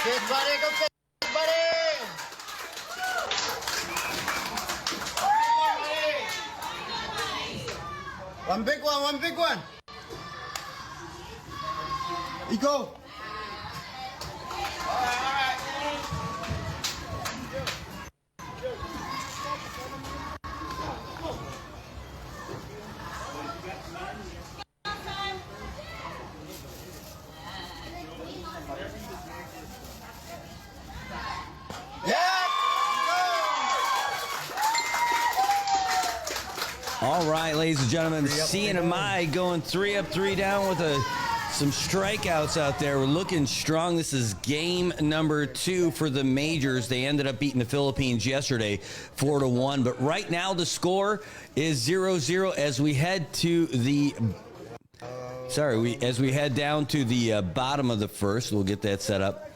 Good buddy, go fit, buddy! One big one, one big one! You go! All right, ladies and gentlemen, CNMI going 3 up, 3 down with some strikeouts out there. We're looking strong. This is game number 2 for the Majors. They ended up beating the Philippines yesterday, 4-1. But right now the score is 0-0 as we head to the. As we head down to the bottom of the first. We'll get that set up.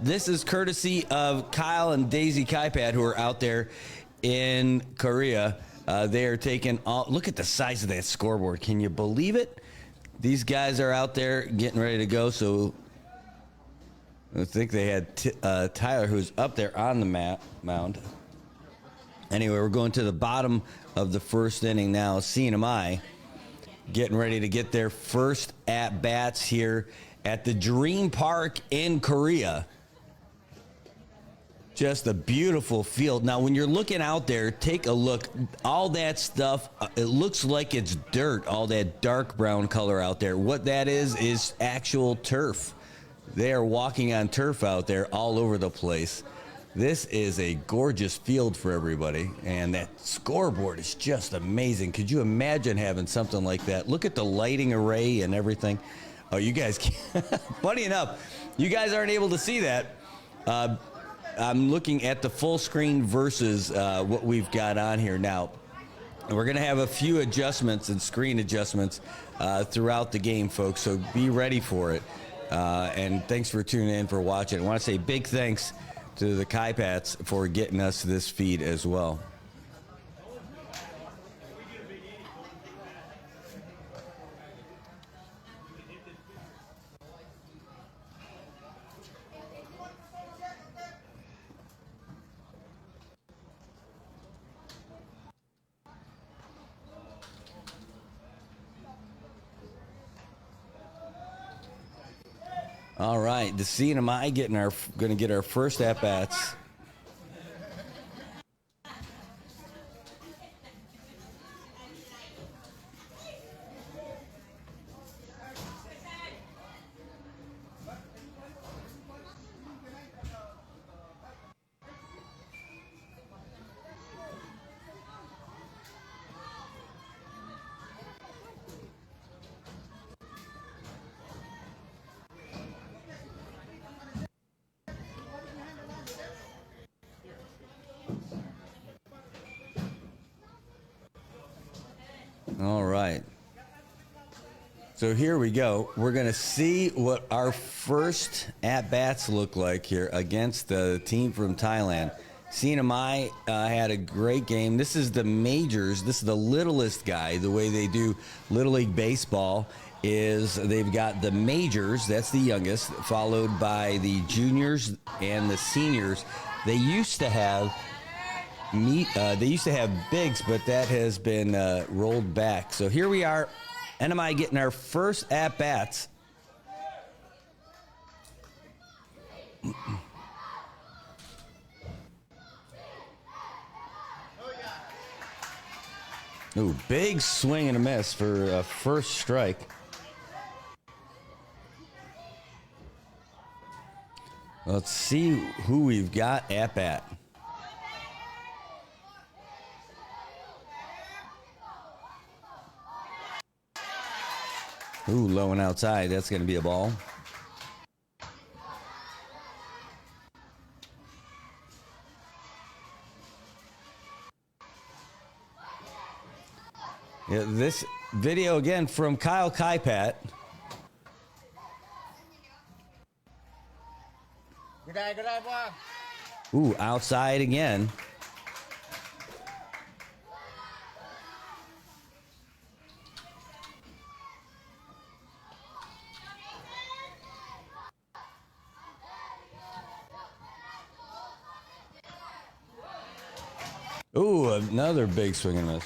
This is courtesy of Kyle and Daisy Kaipat, who are out there in Korea. They are taking all. Look at the size of that scoreboard. Can you believe it? These guys are out there getting ready to go. So I think they had Tyler, who's up there on the mound. Anyway, we're going to the bottom of the first inning now. CNMI getting ready to get their first at-bats here at the Dream Park in Korea. Just a beautiful field. Now, when you're looking out there, take a look. All that stuff, it looks like it's dirt, all that dark brown color out there. What that is actual turf. They are walking on turf out there all over the place. This is a gorgeous field for everybody, and that scoreboard is just amazing. Could you imagine having something like that? Look at the lighting array and everything. Oh, you guys can't. Funny enough, you guys aren't able to see that. I'm looking at the full screen versus what we've got on here now. We're going to have a few adjustments and screen adjustments throughout the game, folks, so be ready for it. And thanks for tuning in, for watching. I want to say big thanks to the Kaipats for getting us this feed as well. All right, the CNMI going to get our first at-bats. All right. So here we go. We're going to see what our first at-bats look like here against the team from Thailand. CNMI had a great game. This is the Majors. This is the littlest guy. The way they do Little League Baseball is they've got the Majors, that's the youngest, followed by the juniors and the seniors. They used to have they used to have bigs, but that has been rolled back. So here we are, NMI getting our first at bats. Ooh, big swing and a miss for a first strike. Let's see who we've got at bat. Ooh, low and outside. That's going to be a ball. Yeah, this video again from Kyle Kaipat. Good eye, boy. Ooh, outside again. Ooh, another big swing and miss.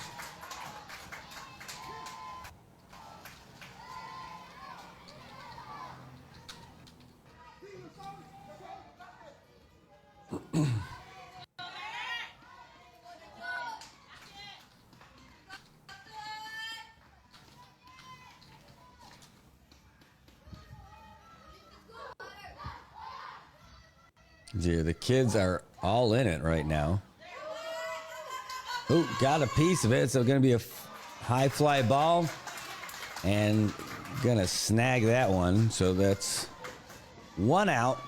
Yeah, the kids are all in it right now. Ooh, got a piece of it. So going to be a high fly ball. And going to snag that one. So that's one out.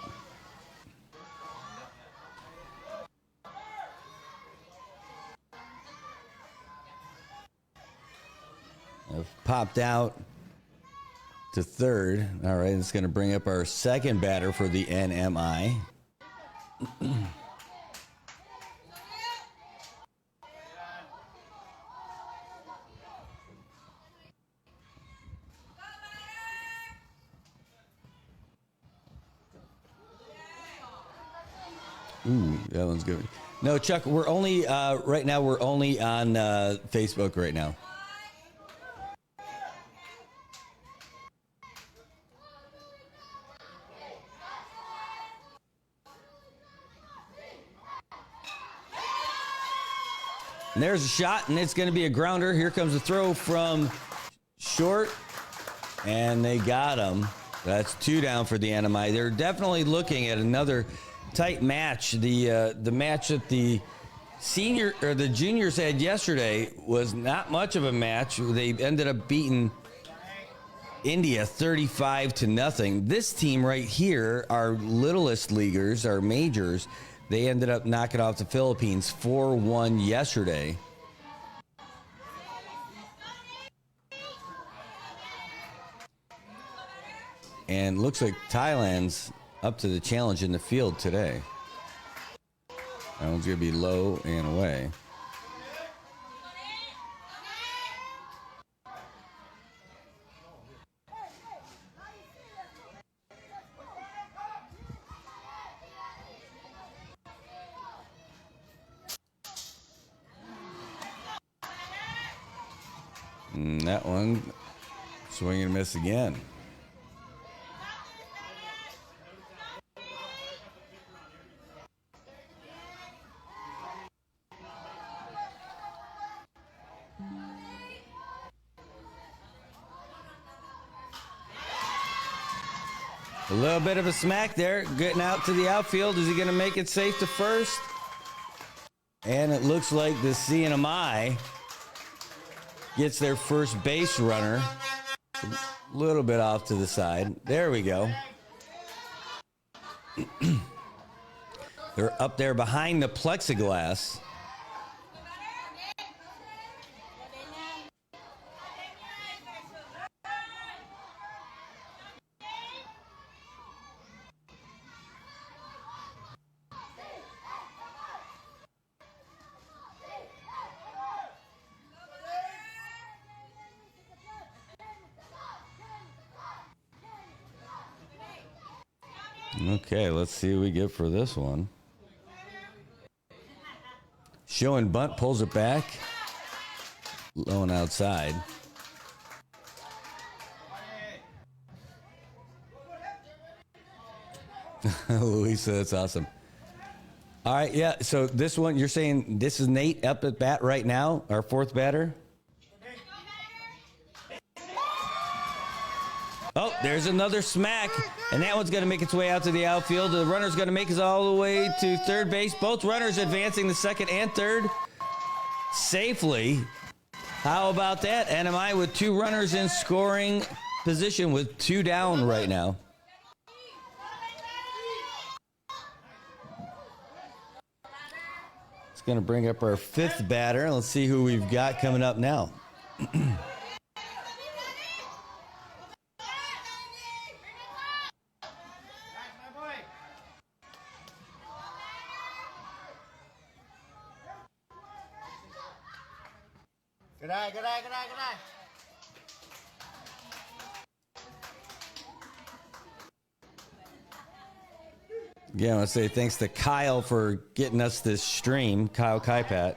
I've popped out to third. All right, it's going to bring up our second batter for the NMI. Ooh, that one's good. No, Chuck, we're only right now. We're only on Facebook right now. And there's a shot, and it's going to be a grounder. Here comes a throw from short, and they got him. That's two down for the NMI. They're definitely looking at another tight match. The match that the juniors had yesterday was not much of a match. They ended up beating India 35-0. This team right here, our littlest leaguers, our majors, they ended up knocking off the Philippines 4-1 yesterday. And looks like Thailand's up to the challenge in the field today. That one's going to be low and away. And that one, swing and miss again. A little bit of a smack there, getting out to the outfield. Is he going to make it safe to first? And it looks like the CNMI gets their first base runner. A little bit off to the side. There we go. They're up there behind the plexiglass. Okay, let's see what we get for this one. Showing bunt, pulls it back. Low and outside. Lisa, that's awesome. All right, yeah, so this one, you're saying this is Nate up at bat right now, our fourth batter? Oh, there's another smack, and that one's going to make its way out to the outfield. The runner's going to make it all the way to third base. Both runners advancing the second and third safely. How about that? NMI with 2 runners in scoring position with 2 down right now. It's going to bring up our 5th batter. Let's see who we've got coming up now. Good eye, good eye, good eye, good eye. Yeah, I want to say thanks to Kyle for getting us this stream, Kyle Kaipat.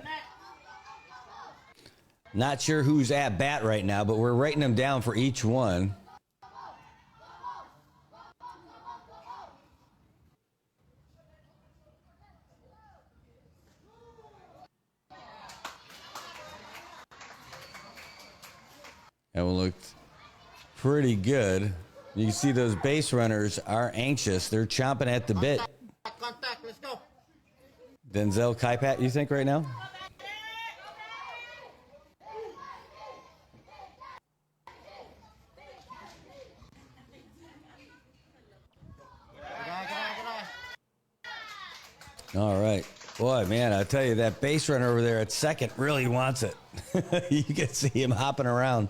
Not sure who's at bat right now, but we're writing them down for each one. That one looked pretty good. You can see those base runners are anxious. They're chomping at the bit. Contact, let's go. Denzel Kaipat, you think right now? Good eye, good eye, good eye. All right. Boy, man, I tell you, that base runner over there at second really wants it. You can see him hopping around.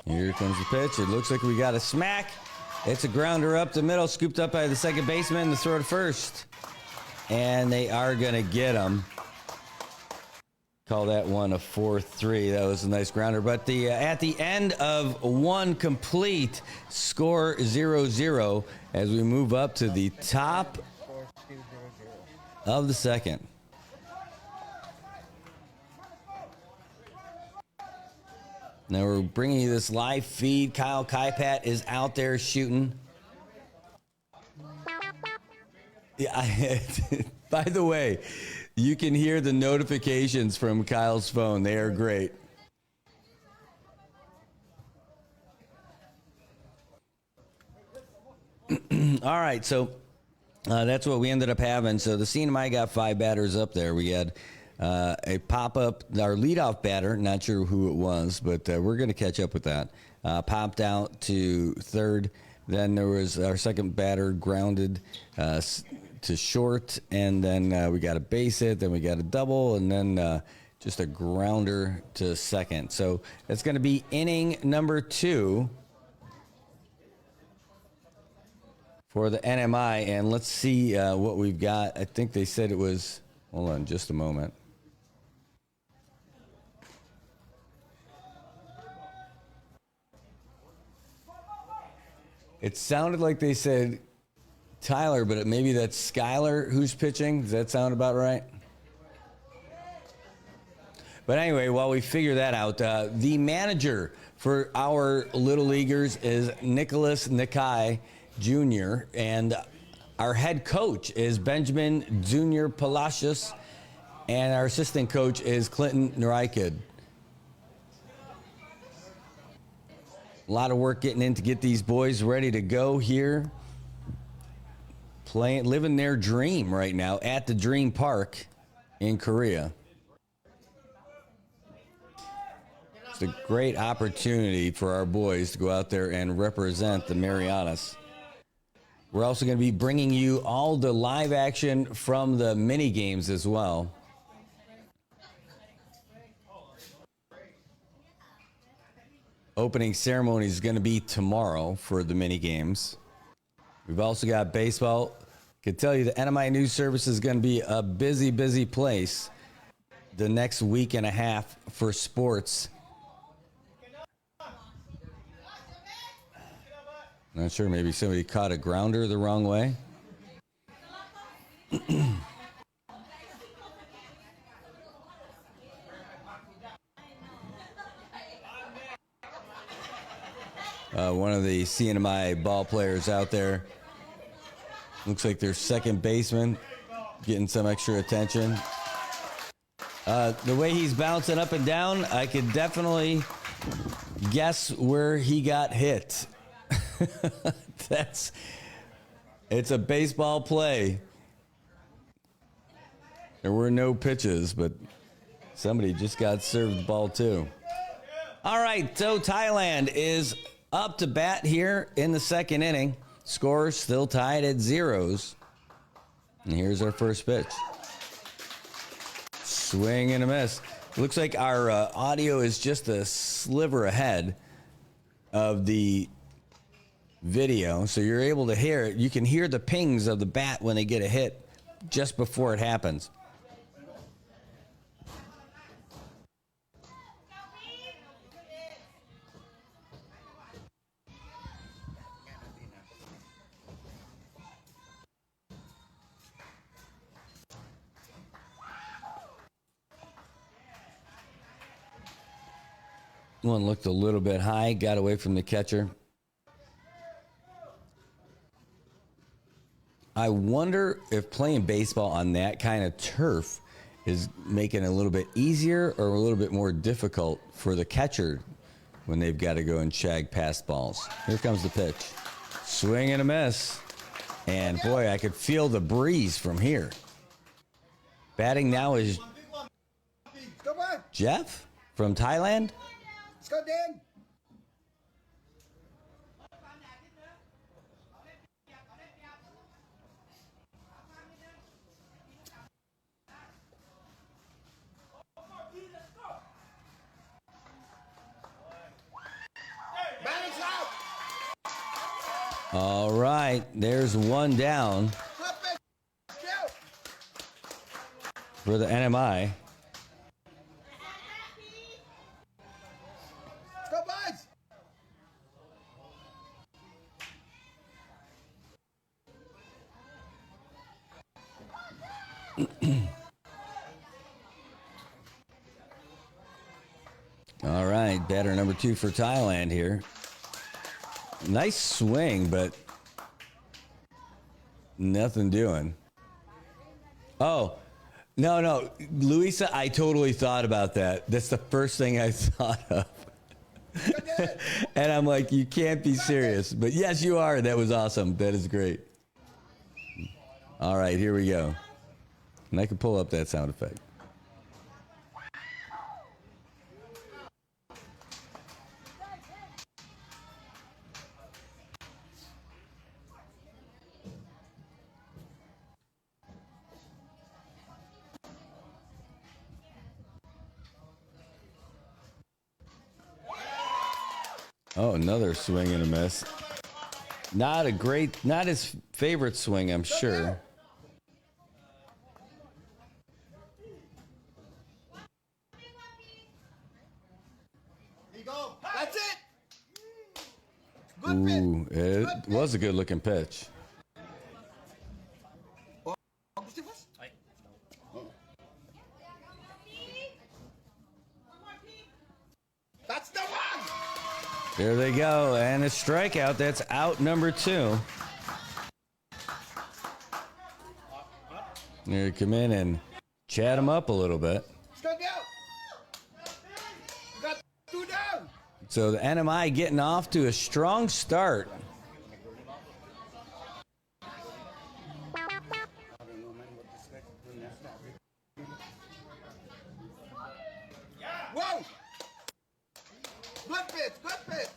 Here comes the pitch. It looks like we got a smack. It's a grounder up the middle, scooped up by the second baseman to throw to first. And they are going to get him. Call that one a 4-3. That was a nice grounder. But the at the end of one complete, score 0-0 as we move up to the top of the second. Now we're bringing you this live feed. Kyle Kaipat is out there shooting. Yeah, by the way, you can hear the notifications from Kyle's phone. They are great. All right, so that's what we ended up having. So the CNMI got 5 batters up there. We had a pop-up, our leadoff batter, not sure who it was, but we're going to catch up with that. Popped out to third. Then there was our second batter grounded to short, and then we got a base hit, then we got a double, and then just a grounder to second. So it's going to be inning number 2 for the NMI, and let's see what we've got. I think they said it was, hold on just a moment. It sounded like they said Tyler, but maybe that's Skyler who's pitching. Does that sound about right? But anyway, while we figure that out, the manager for our Little Leaguers is Nicholas Nakai Jr., and our head coach is Benjamin Junior Palacios, and our assistant coach is Clinton Naraikid. A lot of work getting in to get these boys ready to go here. Playing, living their dream right now at the Dream Park in Korea. It's a great opportunity for our boys to go out there and represent the Marianas. We're also going to be bringing you all the live action from the mini games as well. Opening ceremony is going to be tomorrow for the mini games. We've also got baseball. I can tell you the NMI News Service is going to be a busy, busy place. the next week and a half for sports. Not sure, maybe somebody caught a grounder the wrong way. One of the CNMI ball players out there. Looks like their second baseman getting some extra attention. The way he's bouncing up and down, I could definitely guess where he got hit. It's a baseball play. There were no pitches, but somebody just got served the ball too. All right, so Thailand is up to bat here in the second inning. Score still tied at 0s. And here's our first pitch. Swing and a miss. Looks like our audio is just a sliver ahead of the video, so you're able to hear it. You can hear the pings of the bat when they get a hit just before it happens. One looked a little bit high, got away from the catcher. I wonder if playing baseball on that kind of turf is making it a little bit easier or a little bit more difficult for the catcher when they've got to go and shag past balls. Here comes the pitch. Swing and a miss. And boy, I could feel the breeze from here. Batting now is Jeff from Thailand. Let's go, Dan. All right, there's one down for the NMI. Let's go, boys. All right, batter number 2 for Thailand here. Nice swing, but nothing doing. Oh, no, Luisa, I totally thought about that. That's the first thing I thought of. And I'm like, you can't be serious. But yes, you are. That was awesome. That is great. All right, here we go. And I can pull up that sound effect. Oh, another swing and a miss. Not his favorite swing, I'm sure. There you go. That's it. Ooh, it was a good looking pitch. That's the one. There they go, and a strikeout. That's out number 2. Here, come in and chat him up a little bit. Let's go down. We got 2 down. So the NMI getting off to a strong start. Whoa. Good pitch. Good pitch.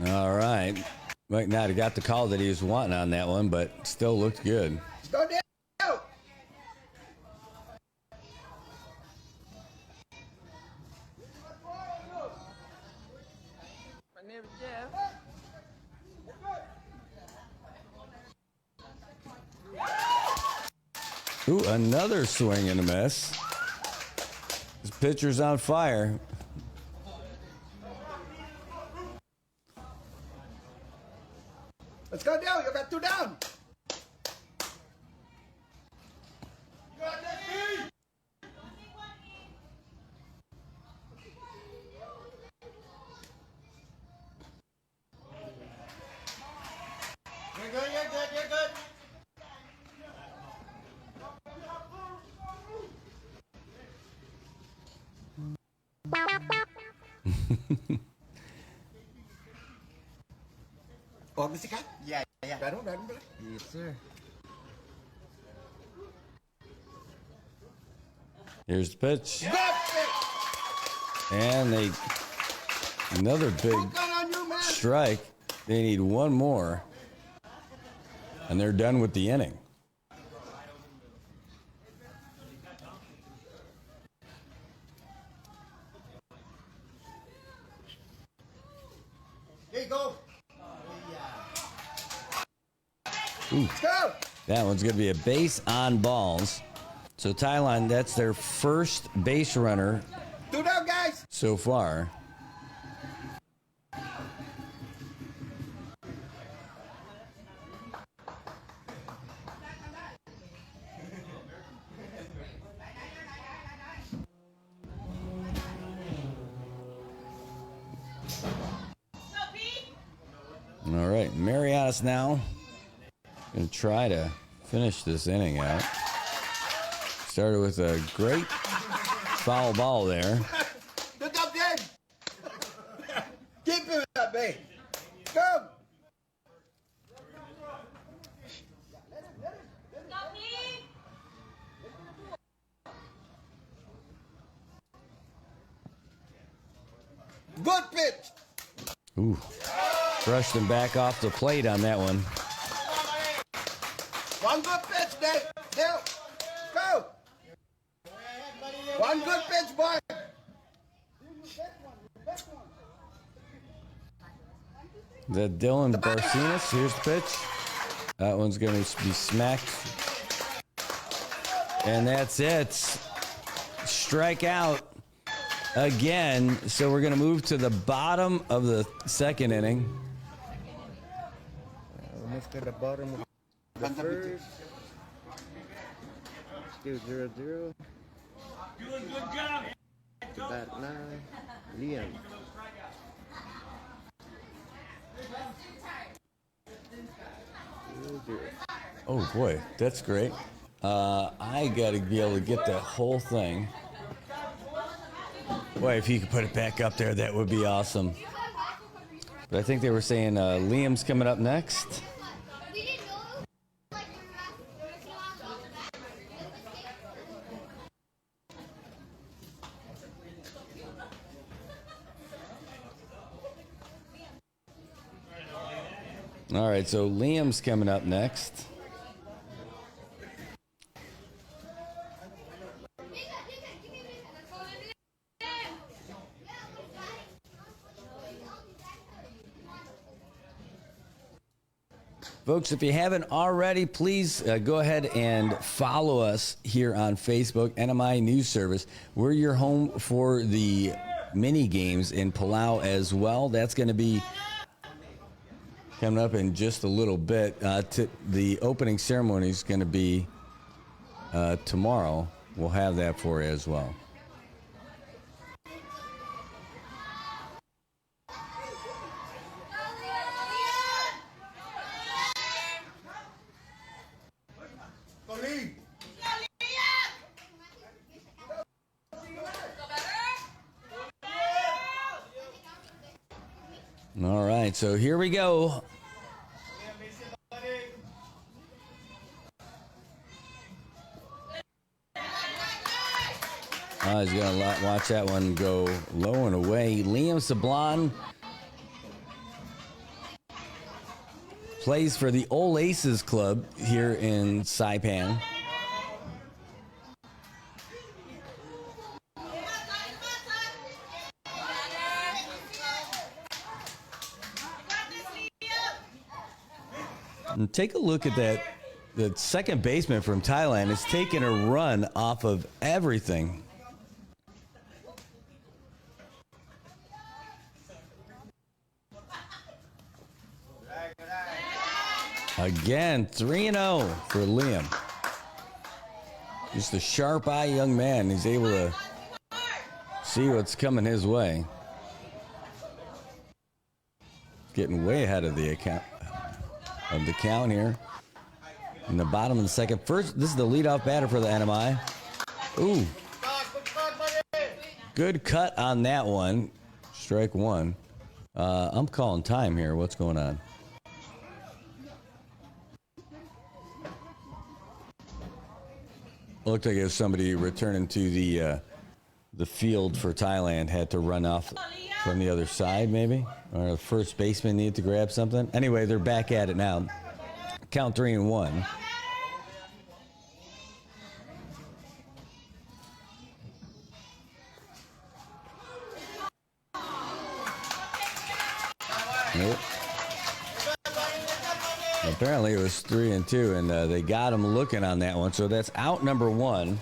All right. Might not have got the call that he was wanting on that one, but still looked good. Let's go down. Ooh, another swing and a miss. This pitcher's on fire. Let's go down. You got 2 down. You're good, you're good, you're good. Oh, mesti kan? Yeah, yeah. Baru boleh. Yes, sir. Here's the pitch. Good pitch. And another big Focus on you, man. strike. They need one more. And they're done with the inning. Here you go. Let's go. That one's going to be a base on balls. So Thailand, that's their first base runner 2 down, guys. so far. All right, Marianas now going to try to finish this inning out. Started with a great foul ball there. Good job, James. Keep him up, babe. Come. Good pitch. Ooh, brushed him back off the plate on that one. One good pitch, Dave. Now, go. One good pitch, boy. Is that Dylan Barcenas? Here's the pitch. That one's going to be smacked. And that's it. Strike out again. So we're going to move to the bottom of the second inning. Almost to the bottom of the first. Still 0-0. Doing good job. Bat now. Liam. Oh boy, that's great. I got to be able to get that whole thing. Boy, if you could put it back up there, that would be awesome. But I think they were saying Liam's coming up next. All right, so Liam's coming up next. Folks, if you haven't already, please go ahead and follow us here on Facebook, NMI News Service. We're your home for the mini games in Palau as well. That's going to be coming up in just a little bit. The opening ceremony is going to be tomorrow. We'll have that for you as well. All right, so here we go. He's going to watch that one go low and away. Liam Sablon plays for the Old Aces Club here in Saipan. And take a look at that The second baseman from Thailand is taking a run off of everything. Again, 3-0 for Liam. Just a sharp-eyed young man. He's able to see what's coming his way. Getting way ahead of the count here. In the bottom of the second. First, this is the leadoff batter for the NMI. Ooh. Good cut on that one. Strike one. I'm calling time here. What's going on? Looked like it was somebody returning to the field for Thailand, had to run off from the other side, maybe, or the first baseman needed to grab something. Anyway, they're back at it now. Count 3-1. Nope. Apparently it was 3-2, and they got him looking on that one. So that's out number one.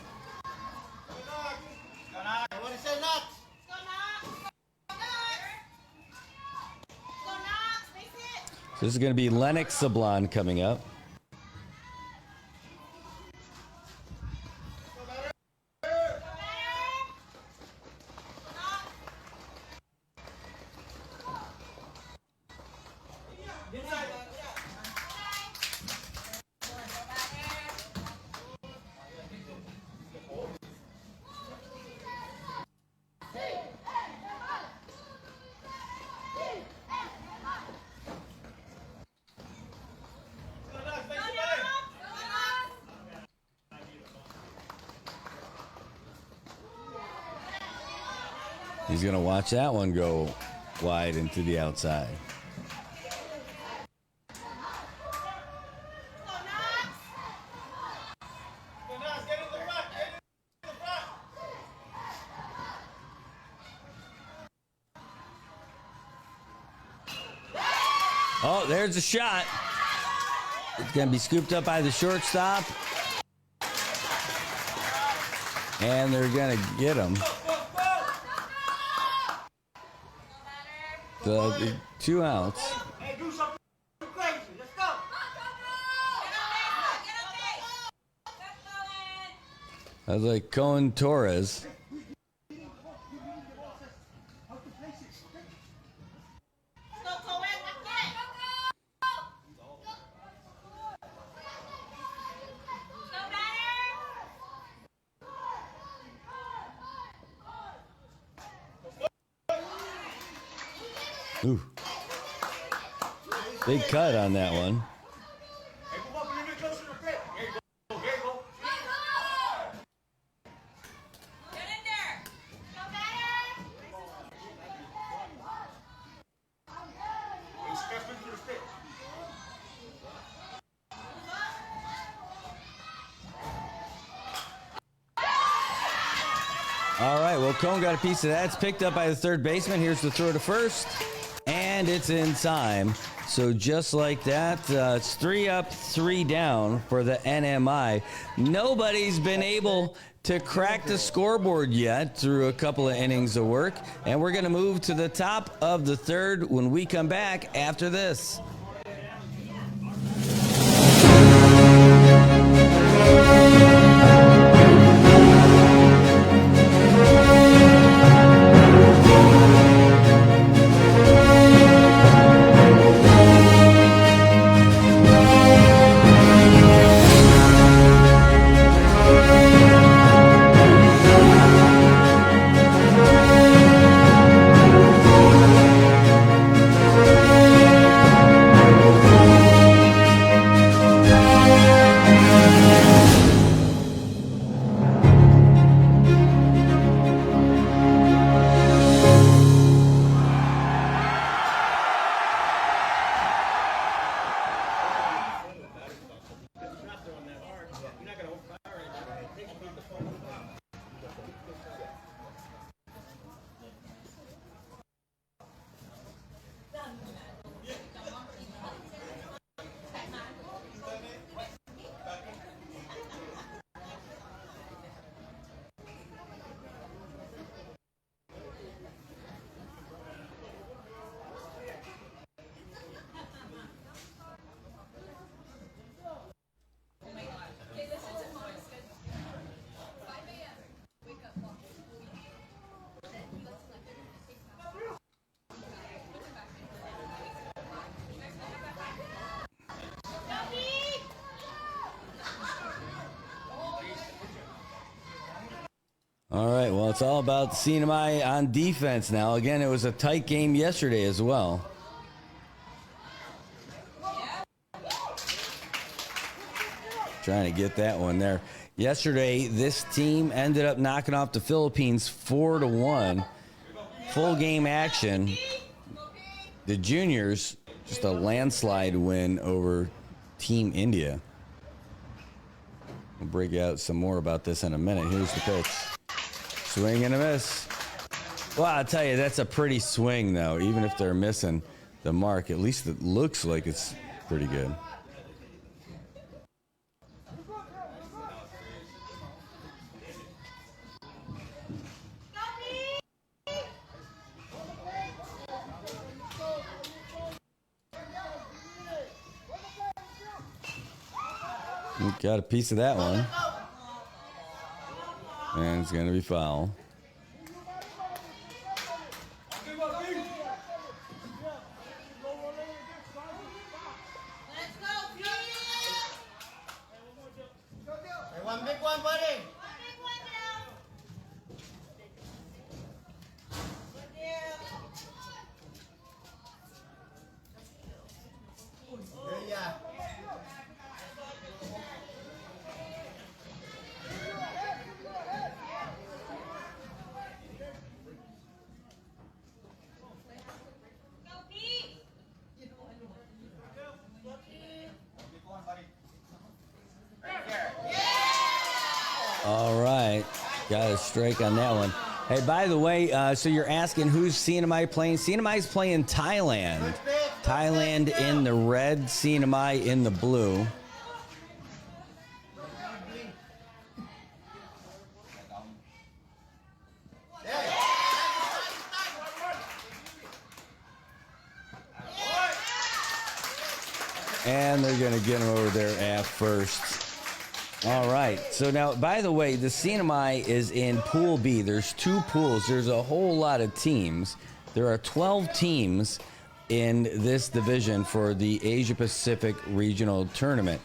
So this is going to be Lennox Sablon coming up. He's going to watch that one go wide into the outside. Oh, there's a shot. It's going to be scooped up by the shortstop. And they're going to get him. The 2 outs. Hey, do something crazy. Let's go. That's like Cohen Torres. Ooh. Big cut on that one. Hey, come up a little bit closer to the plate. There you go. There you go. Get in there. No matter. Hey, step into the stick. All right, well, Cone got a piece of that. It's picked up by the third baseman. Here's the throw to first, and it's in time. So just like that, it's 3 up, 3 down for the NMI. Nobody's been able to crack the scoreboard yet through a couple of innings of work, and we're going to move to the top of the third when we come back after this. All right, well, it's all about the CNMI on defense now. Again, it was a tight game yesterday as well. Trying to get that one there. Yesterday, this team ended up knocking off the Philippines 4-1. Full game action. The juniors, just a landslide win over Team India. We'll break out some more about this in a minute. Here's the pitch. Swing and a miss. Well, I'll tell you, that's a pretty swing, though. Even if they're missing the mark, at least it looks like it's pretty good. Got a piece of that one. And it's going to be foul. Let's go, Pete! Hey, one big one, buddy. Big one now. Good deal. There ya. Go, Pete! All right. Got a strike on that one. Hey, by the way, so you're asking who's CNMI playing? CNMI's playing Thailand. Thailand in the red, CNMI in the blue. And they're going to get him over there at first. All right. So now, by the way, the CNMI is in Pool B. There's 2 pools. There's a whole lot of teams. There are 12 teams in this division for the Asia Pacific Regional Tournament.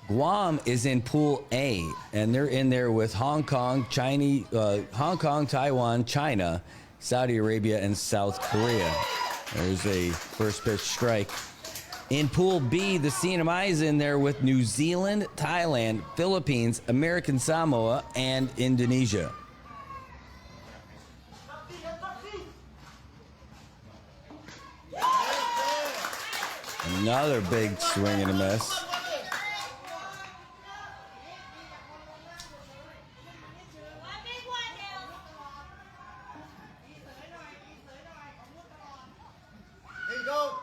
Guam is in Pool A, and they're in there with Hong Kong, Taiwan, China, Saudi Arabia, and South Korea. There's a first pitch strike. In Pool B, the CNMI is in there with New Zealand, Thailand, Philippines, American Samoa, and Indonesia. Another big swing and a miss. One big one now. Here you go.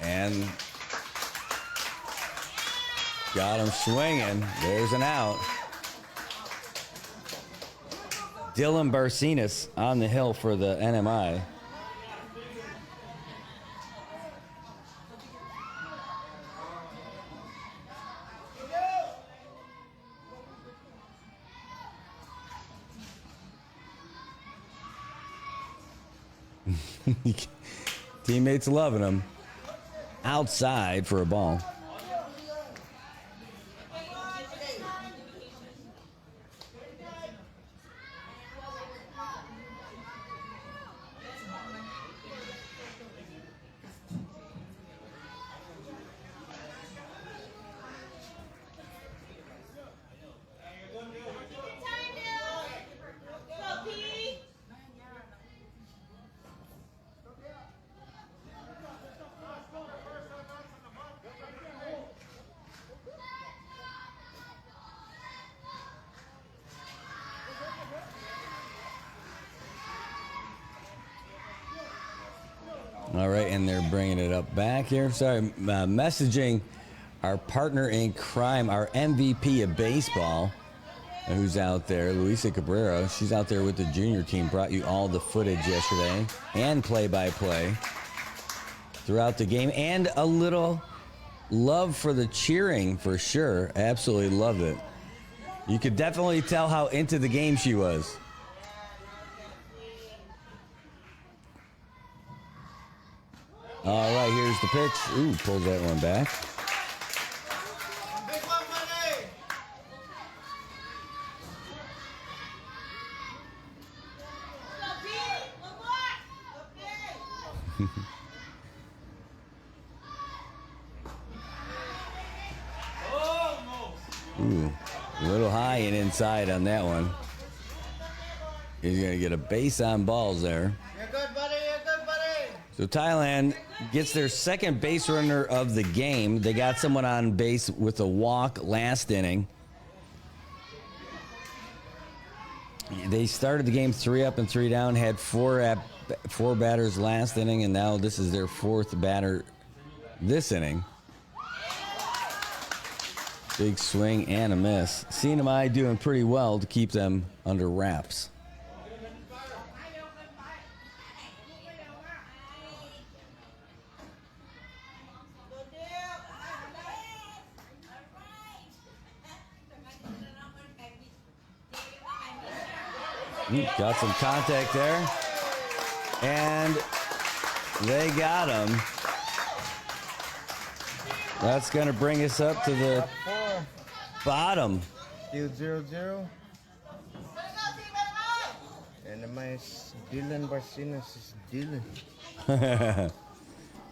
And got him swinging. There's an out. Dylan Barcinas on the hill for the NMI. Teammates loving him. Outside for a ball. Time now. Go, Pete! All right, and they're bringing it up back here. Sorry, messaging our partner in crime, our MVP of baseball, who's out there, Luisa Cabrera. She's out there with the junior team, brought you all the footage yesterday and play-by-play throughout the game, and a little love for the cheering for sure. Absolutely loved it. You could definitely tell how into the game she was. All right, here's the pitch. Ooh, pulls that one back. Big one, buddy. Ooh, a little high and inside on that one. He's going to get a base on balls there. You're good, buddy. You're good, buddy. So Thailand gets their second base runner of the game. They got someone on base with a walk last inning. They started the game 3 up and 3 down, had four batters last inning, and now this is their 4th batter this inning. Big swing and a miss. CNMI doing pretty well to keep them under wraps. Got some contact there. And they got him. That's going to bring us up to the bottom. Still 0-0. And my Dylan Barcinas is Dylan.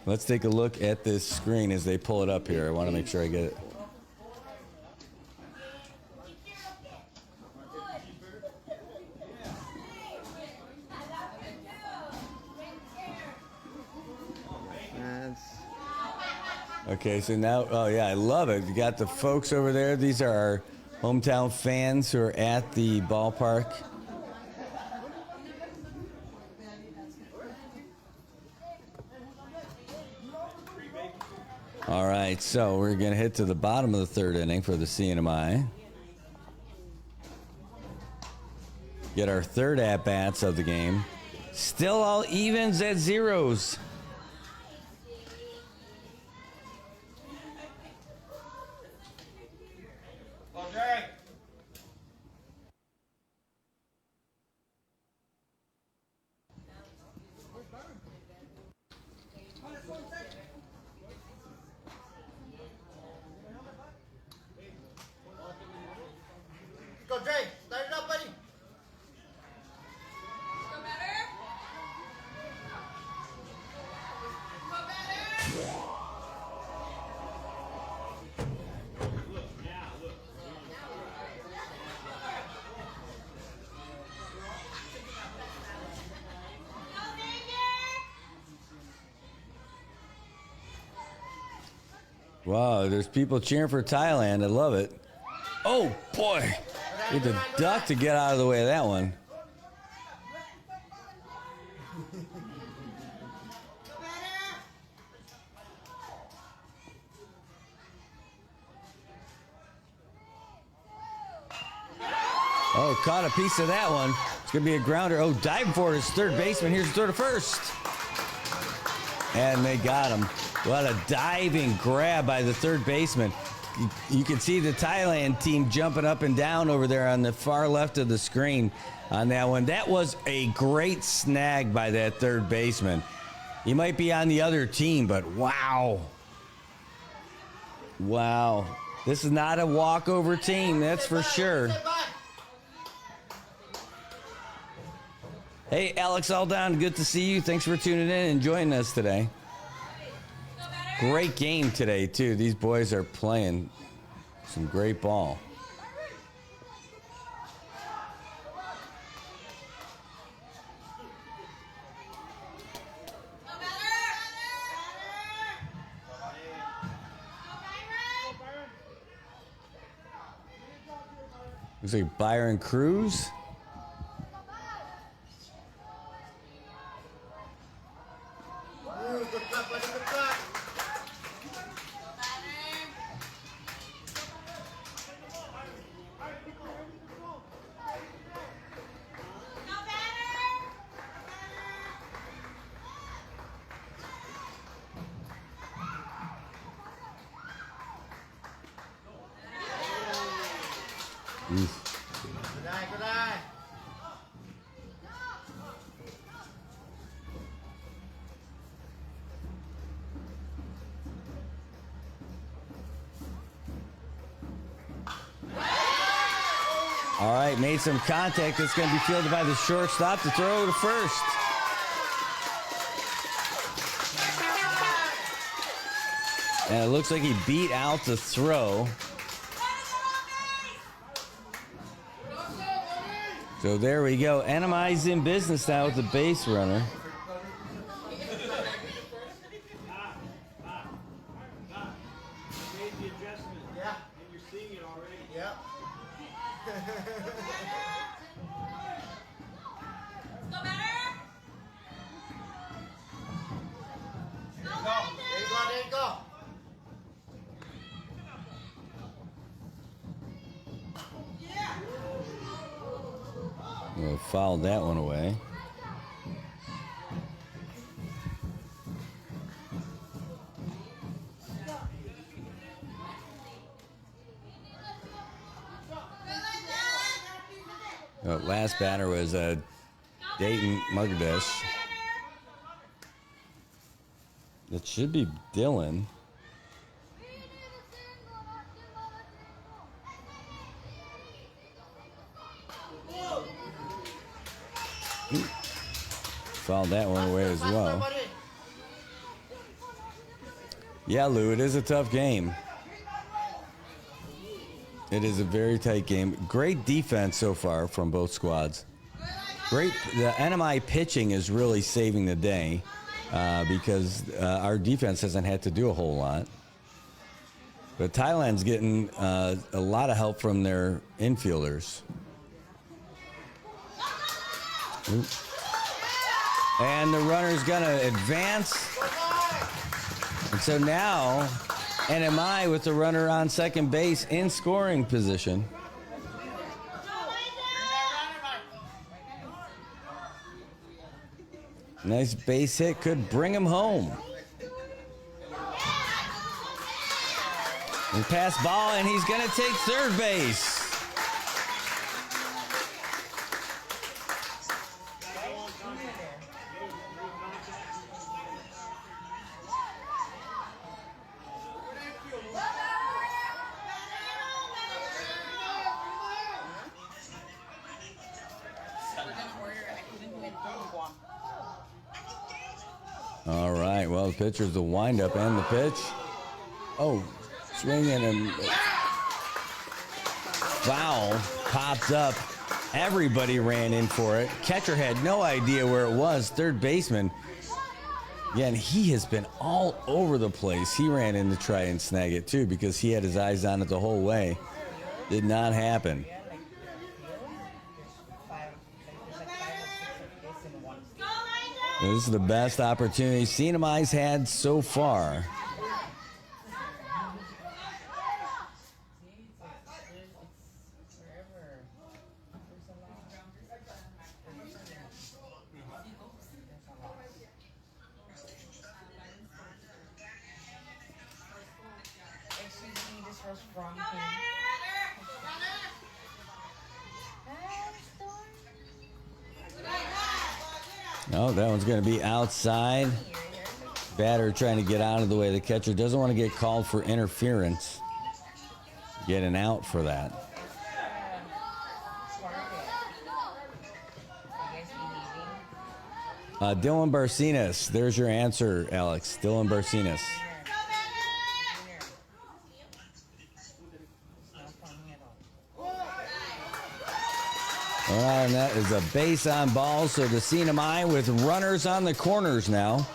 Let's take a look at this screen as they pull it up here. I want to make sure I get it. Okay, so now, oh yeah, I love it. You got the folks over there. These are our hometown fans who are at the ballpark. All right, so we're going to hit to the bottom of the 3rd inning for the CNMI. Get our 3rd at-bats of the game. Still all evens at zeros. Go, Dre. Start it up, buddy. Go better. Go better. Wow, there's people cheering for Thailand. I love it. Oh, boy. We had to duck to get out of the way of that one. Oh, caught a piece of that one. It's going to be a grounder. Oh, diving for his 3rd baseman. Here's the throw to 1st. And they got him. What a diving grab by the 3rd baseman. You can see the Thailand team jumping up and down over there on the far left of the screen on that one. That was a great snag by that 3rd baseman. He might be on the other team, but wow. Wow. This is not a walkover team, that's for sure. Hey, Alex Aldon, good to see you. Thanks for tuning in and joining us today. Great game today, too. These boys are playing some great ball. Looks like Byron Cruz. Good eye. All right, made some contact. It's going to be fielded by the shortstop to throw to 1st. And it looks like he beat out the throw. So there we go. NMI's in business now with the base runner. Made the adjustment. Yeah. And you're seeing it already. Yep. Still better? There you go. There you go. There you go. We'll foul that one away. Last batter was Dayton Margadesh. It should be Dylan. Fouled that one away as well. Yeah, Lou, it is a tough game. It is a very tight game. Great defense so far from both squads. Great. The NMI pitching is really saving the day because our defense hasn't had to do a whole lot. But Thailand's getting a lot of help from their infielders. Ooh. And the runner's going to advance. And so now NMI with the runner on second base in scoring position. Nice base hit, could bring him home. And pass ball, and he's going to take third base. All right, well, the pitcher's the windup and the pitch. Oh, swinging and foul popped up. Everybody ran in for it. Catcher had no idea where it was. Third baseman, again, he has been all over the place. He ran in to try and snag it too because he had his eyes on it the whole way. Did not happen. This is the best opportunity CNMI's had so far. No, that one's going to be outside. Batter trying to get out of the way. The catcher doesn't want to get called for interference. Get an out for that. Dylan Barcinas. There's your answer, Alex. Dylan Barcinas. All right, and that is a base on ball, so the CNMI with runners on the corners now.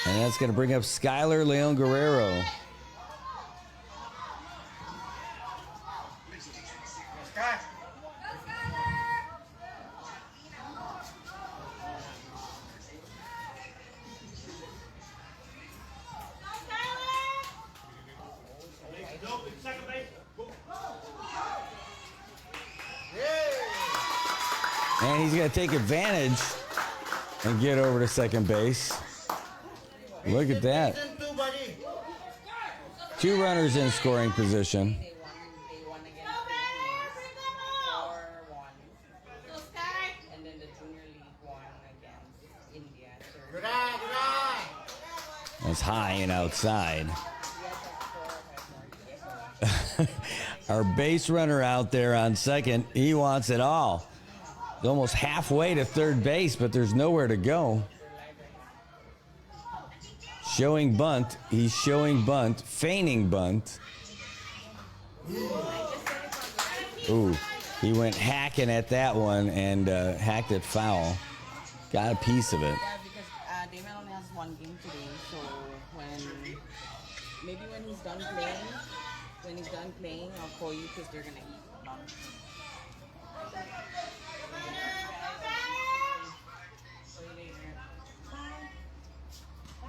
And that's going to bring up Skylar Leon Guerrero. And he's going to take advantage and get over to second base. Look at that. Two runners in scoring position. And then the junior league won against India. That's high and outside. Our base runner out there on second, he wants it all. He's almost halfway to third base, but there's nowhere to go. Showing bunt. He's showing bunt, feigning bunt. Ooh, he went hacking at that one and hacked it foul. Got a piece of it. Yeah, because Damon only has one game today, so maybe when he's done playing, I'll call you because they're gonna eat lunch.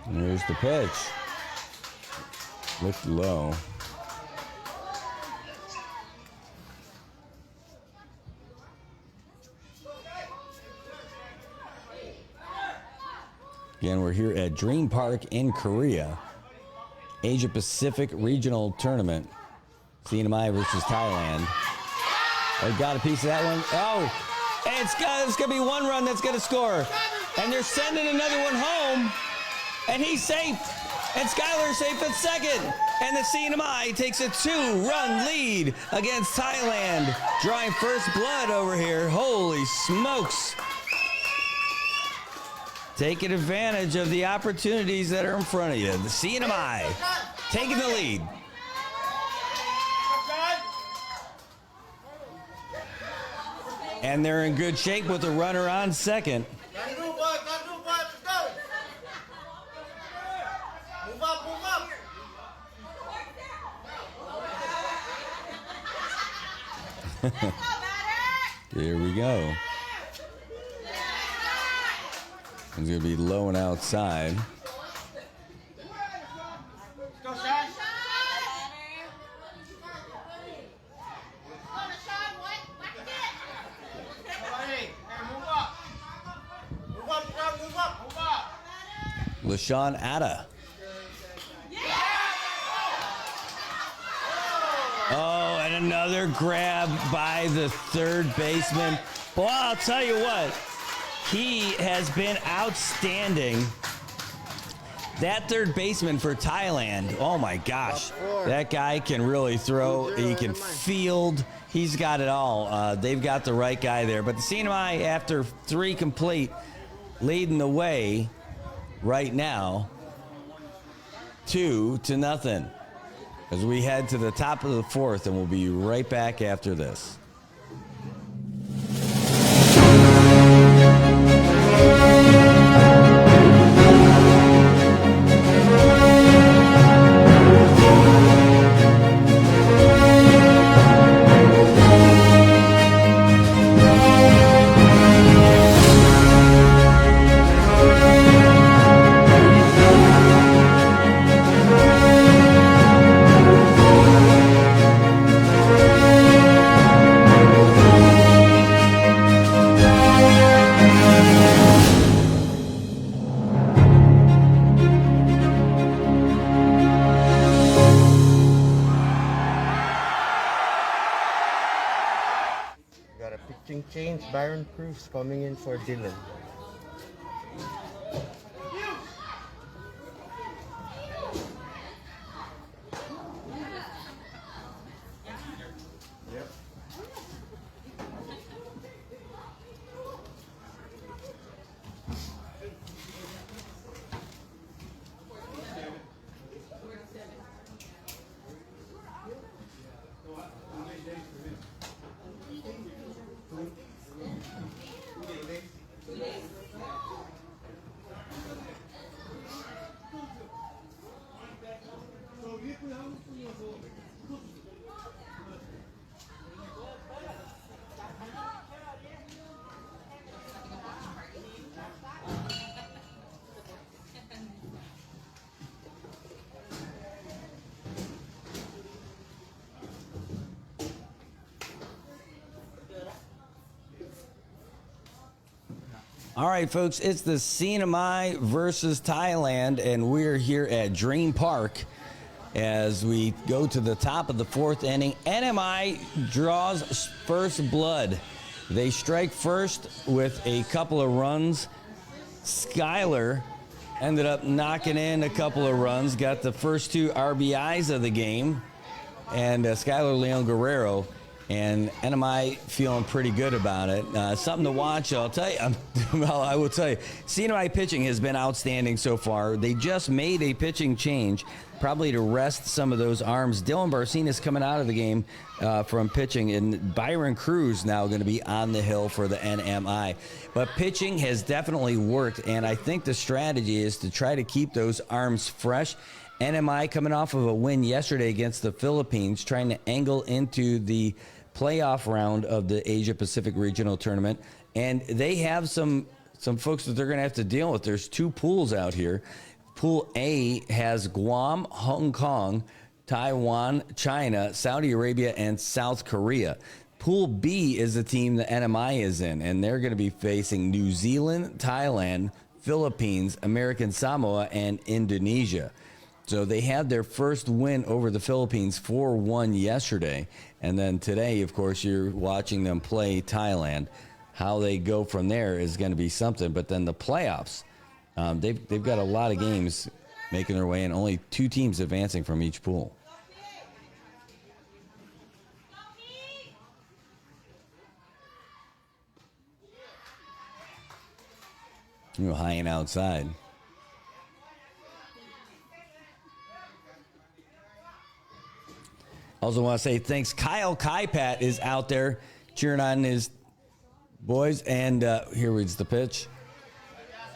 There's the pitch. Looked low. Again, we're here at Dream Park in Korea. Asia Pacific Regional Tournament. CNMI versus Thailand. Oh, got a piece of that one. Oh, and it's going to be one run that's going to score. And they're sending another one home. And he's safe. And Skyler's safe at second. And the CNMI takes a 2-run lead against Thailand. Drawing first blood over here. Holy smokes. Taking advantage of the opportunities that are in front of you. The CNMI taking the lead. And they're in good shape with a runner on second. Here we go. It's going to be low and outside. LaShawn Atta. Oh, and another grab by the third baseman. Well, I'll tell you what. He has been outstanding. That third baseman for Thailand, oh my gosh. That guy can really throw. He can field. He's got it all. They've got the right guy there. But the CNMI, after 3 complete, leading the way right now, 2-0. As we head to the top of the 4th, and we'll be right back after this. Got a pitching change. Byron Cruz coming in for Dylan. Yep. All right, folks, it's the CNMI versus Thailand, and we're here at Dream Park as we go to the top of the 4th inning. NMI draws first blood. They strike first with a couple of runs. Skyler ended up knocking in a couple of runs, got the first 2 RBIs of the game, and Skyler Leon Guerrero And NMI feeling pretty good about it. Something to watch, I'll tell you. Well, I will tell you, CNMI pitching has been outstanding so far. They just made a pitching change, probably to rest some of those arms. Dylan Barcina is coming out of the game from pitching, and Byron Cruz now going to be on the hill for the NMI. But pitching has definitely worked, and I think the strategy is to try to keep those arms fresh. NMI coming off of a win yesterday against the Philippines, trying to angle into the playoff round of the Asia Pacific Regional Tournament. And they have some folks that they're going to have to deal with. There's two pools out here. Pool A has Guam, Hong Kong, Taiwan, China, Saudi Arabia, and South Korea. Pool B is the team that NMI is in, and they're going to be facing New Zealand, Thailand, Philippines, American Samoa, and Indonesia. So they had their first win over the Philippines 4-1 yesterday. And then today, of course, you're watching them play Thailand. How they go from there is going to be something. But then the playoffs, they've got a lot of games making their way, and only 2 teams advancing from each pool. You're hiding outside. Also want to say thanks. Kyle Kaipat is out there cheering on his boys. And here is the pitch.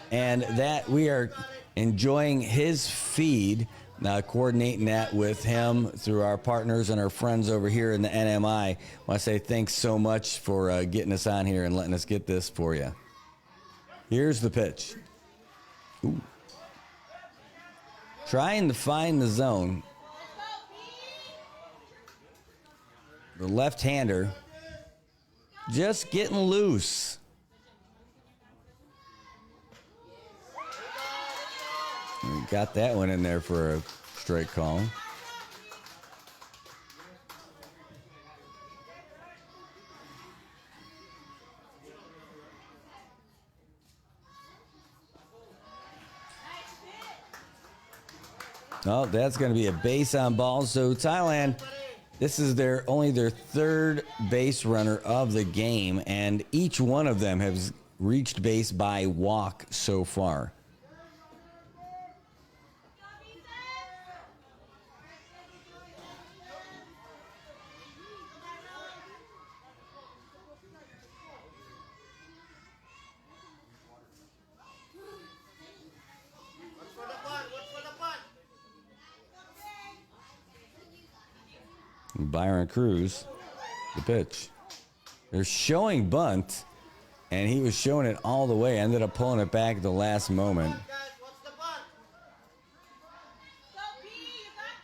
And that we are enjoying his feed, coordinating that with him through our partners and our friends over here in the NMI. I want to say thanks so much for getting us on here and letting us get this for you. Here's the pitch. Ooh. Trying to find the zone. The left-hander just getting loose. We got that one in there for a straight call. Oh, that's going to be a base on ball. So Thailand, this is only their third base runner of the game, and each one of them has reached base by walk so far. Byron Cruz, the pitch. They're showing bunt, and he was showing it all the way. Ended up pulling it back at the last moment.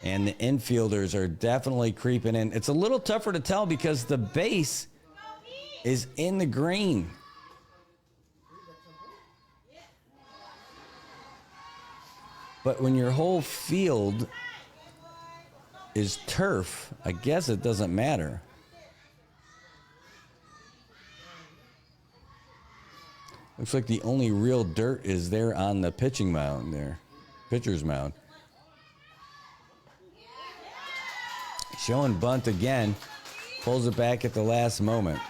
And the infielders are definitely creeping in. It's a little tougher to tell because the base is in the green. But when your whole field is turf, I guess it doesn't matter. Looks like the only real dirt is there on the pitching mound there. Pitcher's mound. Showing bunt again. Pulls it back at the last moment.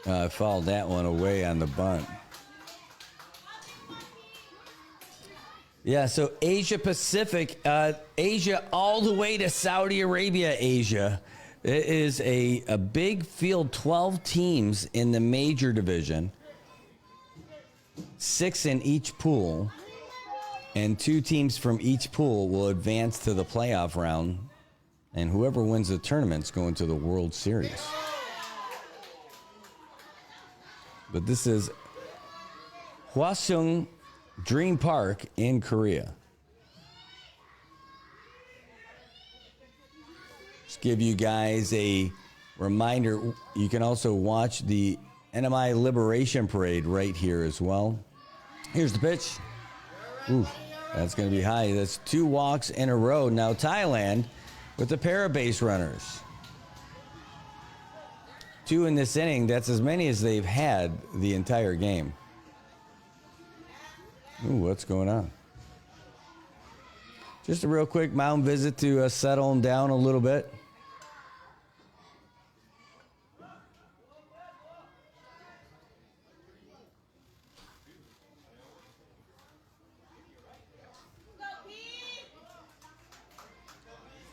I fouled that one away on the bunt. Yeah, so Asia Pacific, Asia all the way to Saudi Arabia, Asia. It is a big field, 12 teams in the major division, 6 in each pool, and 2 teams from each pool will advance to the playoff round, and whoever wins the tournament's going to the World Series. But this is Hwaseung Dream Park in Korea. Just give you guys a reminder, you can also watch the NMI Liberation Parade right here as well. Here's the pitch. Ooh, that's going to be high. That's 2 walks in a row. Now Thailand with a pair of base runners. 2 in this inning. That's as many as they've had the entire game. Ooh, what's going on? Just a real quick mound visit to settle him down a little bit.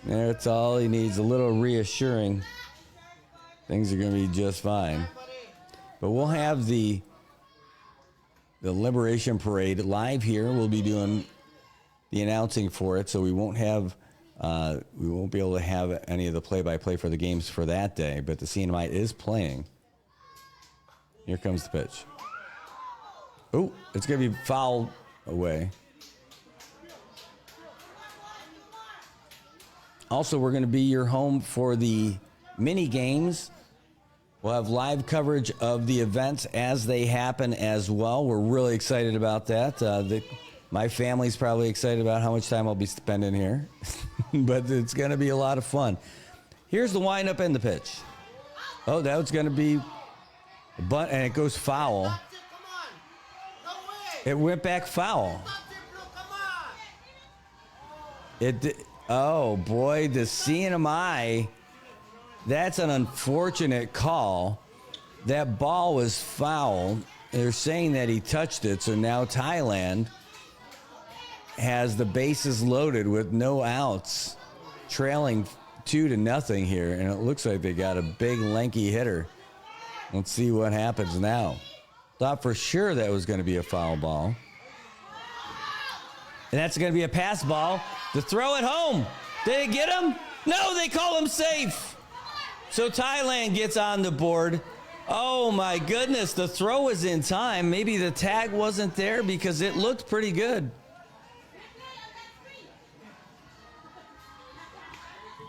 That's all he needs, a little reassuring. Things are going to be just fine. But we'll have the Liberation Parade live here. We'll be doing the announcing for it, so we won't be able to have any of the play-by-play for the games for that day, but the CNMI is playing. Here comes the pitch. Oh, it's going to be fouled away. Also, we're going to be your home for the mini games. We'll have live coverage of the events as they happen as well. We're really excited about that. My family's probably excited about how much time I'll be spending here, but it's going to be a lot of fun. Here's the windup and the pitch. Oh, that was going to be a bunt, and it goes foul. It went back foul. Oh, boy, the CNMI, that's an unfortunate call. That ball was foul. They're saying that he touched it, so now Thailand has the bases loaded with no outs, trailing 2-0 here, and it looks like they got a big, lanky hitter. Let's see what happens now. Thought for sure that was going to be a foul ball. And that's going to be a pass ball. The throw at home. Did they get him? No, they call him safe. So Thailand gets on the board. Oh, my goodness. The throw was in time. Maybe the tag wasn't there because it looked pretty good.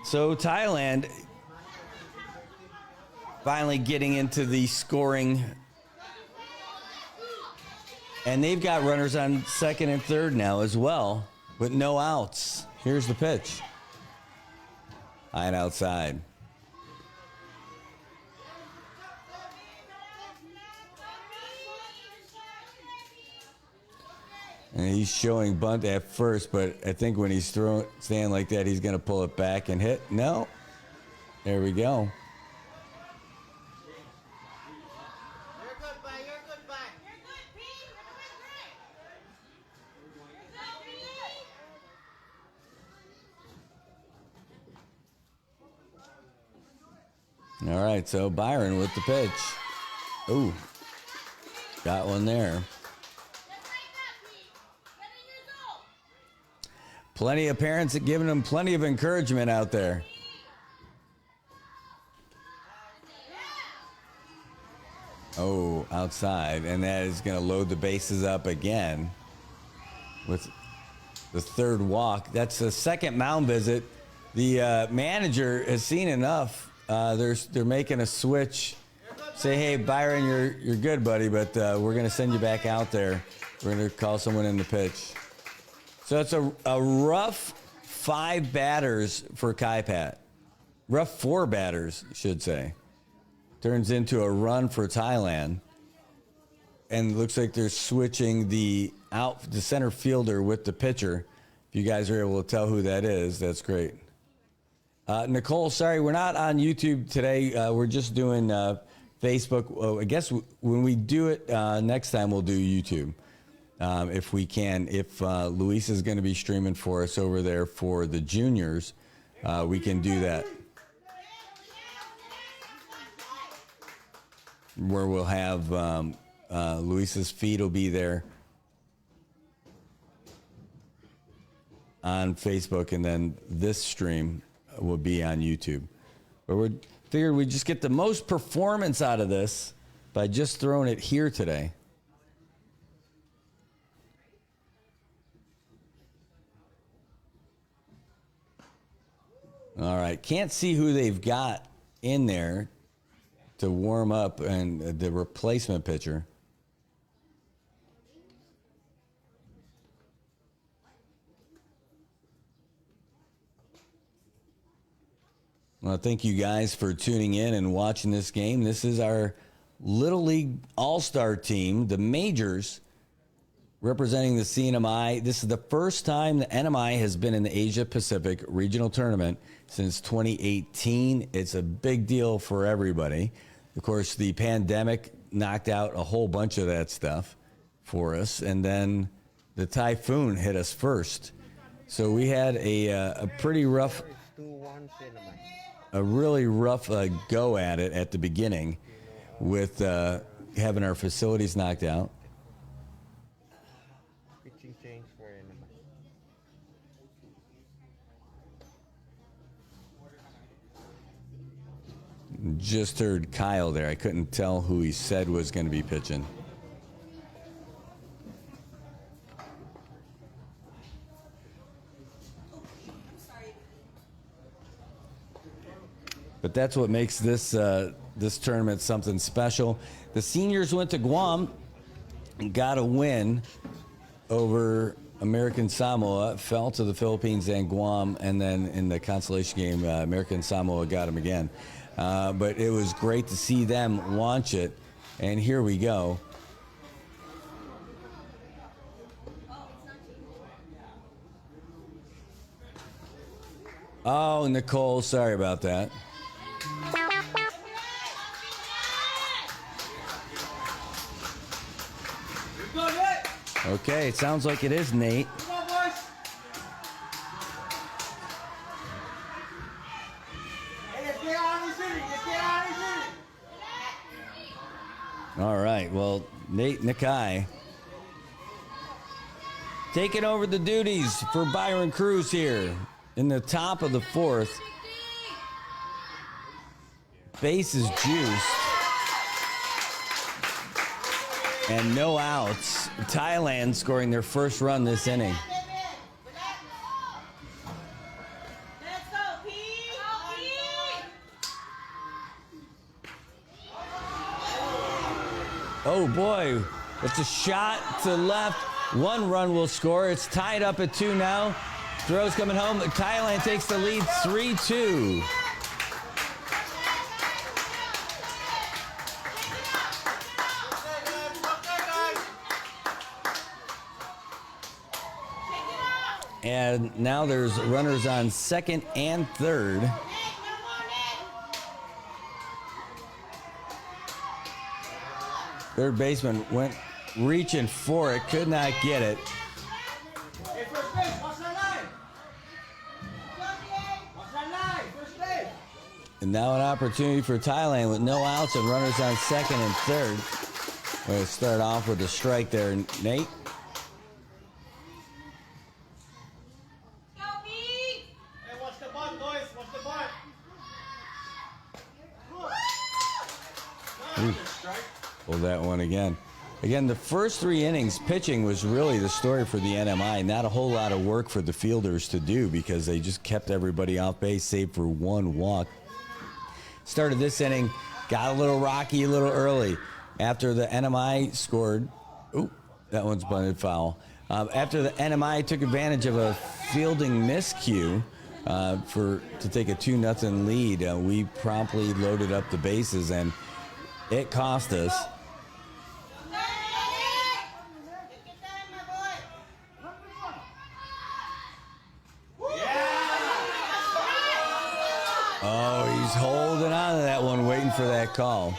So Thailand finally getting into the scoring. And they've got runners on second and third now as well, with no outs. Here's the pitch. High and outside. And he's showing bunt at first, but I think when he's standing like that, he's going to pull it back and hit. No. There we go. All right, so Byron with the pitch. Ooh, got one there. Plenty of parents giving him plenty of encouragement out there. Oh, outside, and that is going to load the bases up again with the third walk. That's the second mound visit. The manager has seen enough. They're making a switch. Say, hey, Byron, you're good, buddy, but we're going to send you back out there. We're going to call someone in the pitch. So it's a rough 5 batters for Kaipat. Rough 4 batters, should say. Turns into a run for Thailand. And looks like they're switching the center fielder with the pitcher. If you guys are able to tell who that is, that's great. Nicole, sorry, we're not on YouTube today. We're just doing Facebook. I guess when we do it next time, we'll do YouTube if we can. If Luis is going to be streaming for us over there for the juniors, we can do that. Where we'll have Luis's feed will be there on Facebook, and then this stream will be on YouTube. But we figured we'd just get the most performance out of this by just throwing it here today. All right, can't see who they've got in there to warm up and the replacement pitcher. Well, thank you guys for tuning in and watching this game. This is our Little League All-Star team, the Majors, representing the CNMI. This is the first time the NMI has been in the Asia Pacific Regional Tournament since 2018. It's a big deal for everybody. Of course, the pandemic knocked out a whole bunch of that stuff for us, and then the typhoon hit us first. So we had a pretty rough, a really rough go at it at the beginning with having our facilities knocked out. Just heard Kyle there. I couldn't tell who he said was going to be pitching. But that's what makes this this tournament something special. The seniors went to Guam and got a win over American Samoa, fell to the Philippines and Guam, and then in the consolation game, American Samoa got them again. But it was great to see them launch it, and here we go. Oh, Nicole, sorry about that. Okay, it sounds like it is Nate. Come on, boys. Hey, let's get out of the city. Let's get out of the city. All right, well, Nate Nakai taking over the duties for Byron Cruz here in the top of the fourth. Base is juiced. And no outs. Thailand scoring their first run this inning. Let's go, Pete. Oh boy, it's a shot to left. 1 run will score. It's tied up at 2 now. Throw's coming home. Thailand takes the lead 3-2. And now there's runners on second and third. Third baseman went reaching for it, could not get it. Hey, first base, watch that line. Watch that line, first base. And now an opportunity for Thailand with no outs and runners on second and third. We're going to start off with a strike there, Nate. Hey, watch the butt, boys. Watch the butt. Strike. Pull that one again. Again, the first 3 innings, pitching was really the story for the NMI. Not a whole lot of work for the fielders to do because they just kept everybody off base, save for 1 walk. Started this inning, got a little rocky a little early. After the NMI scored, ooh, that one's bunted foul. After the NMI took advantage of a fielding miscue to take a 2-0 lead, we promptly loaded up the bases, and it cost us. Oh, he's holding on to that one, waiting for that call.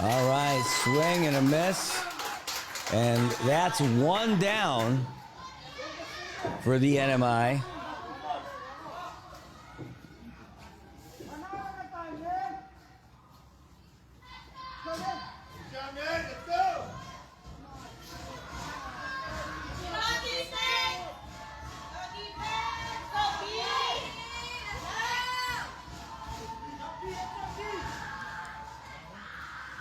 All right, swing and a miss. And that's 1 down for the NMI.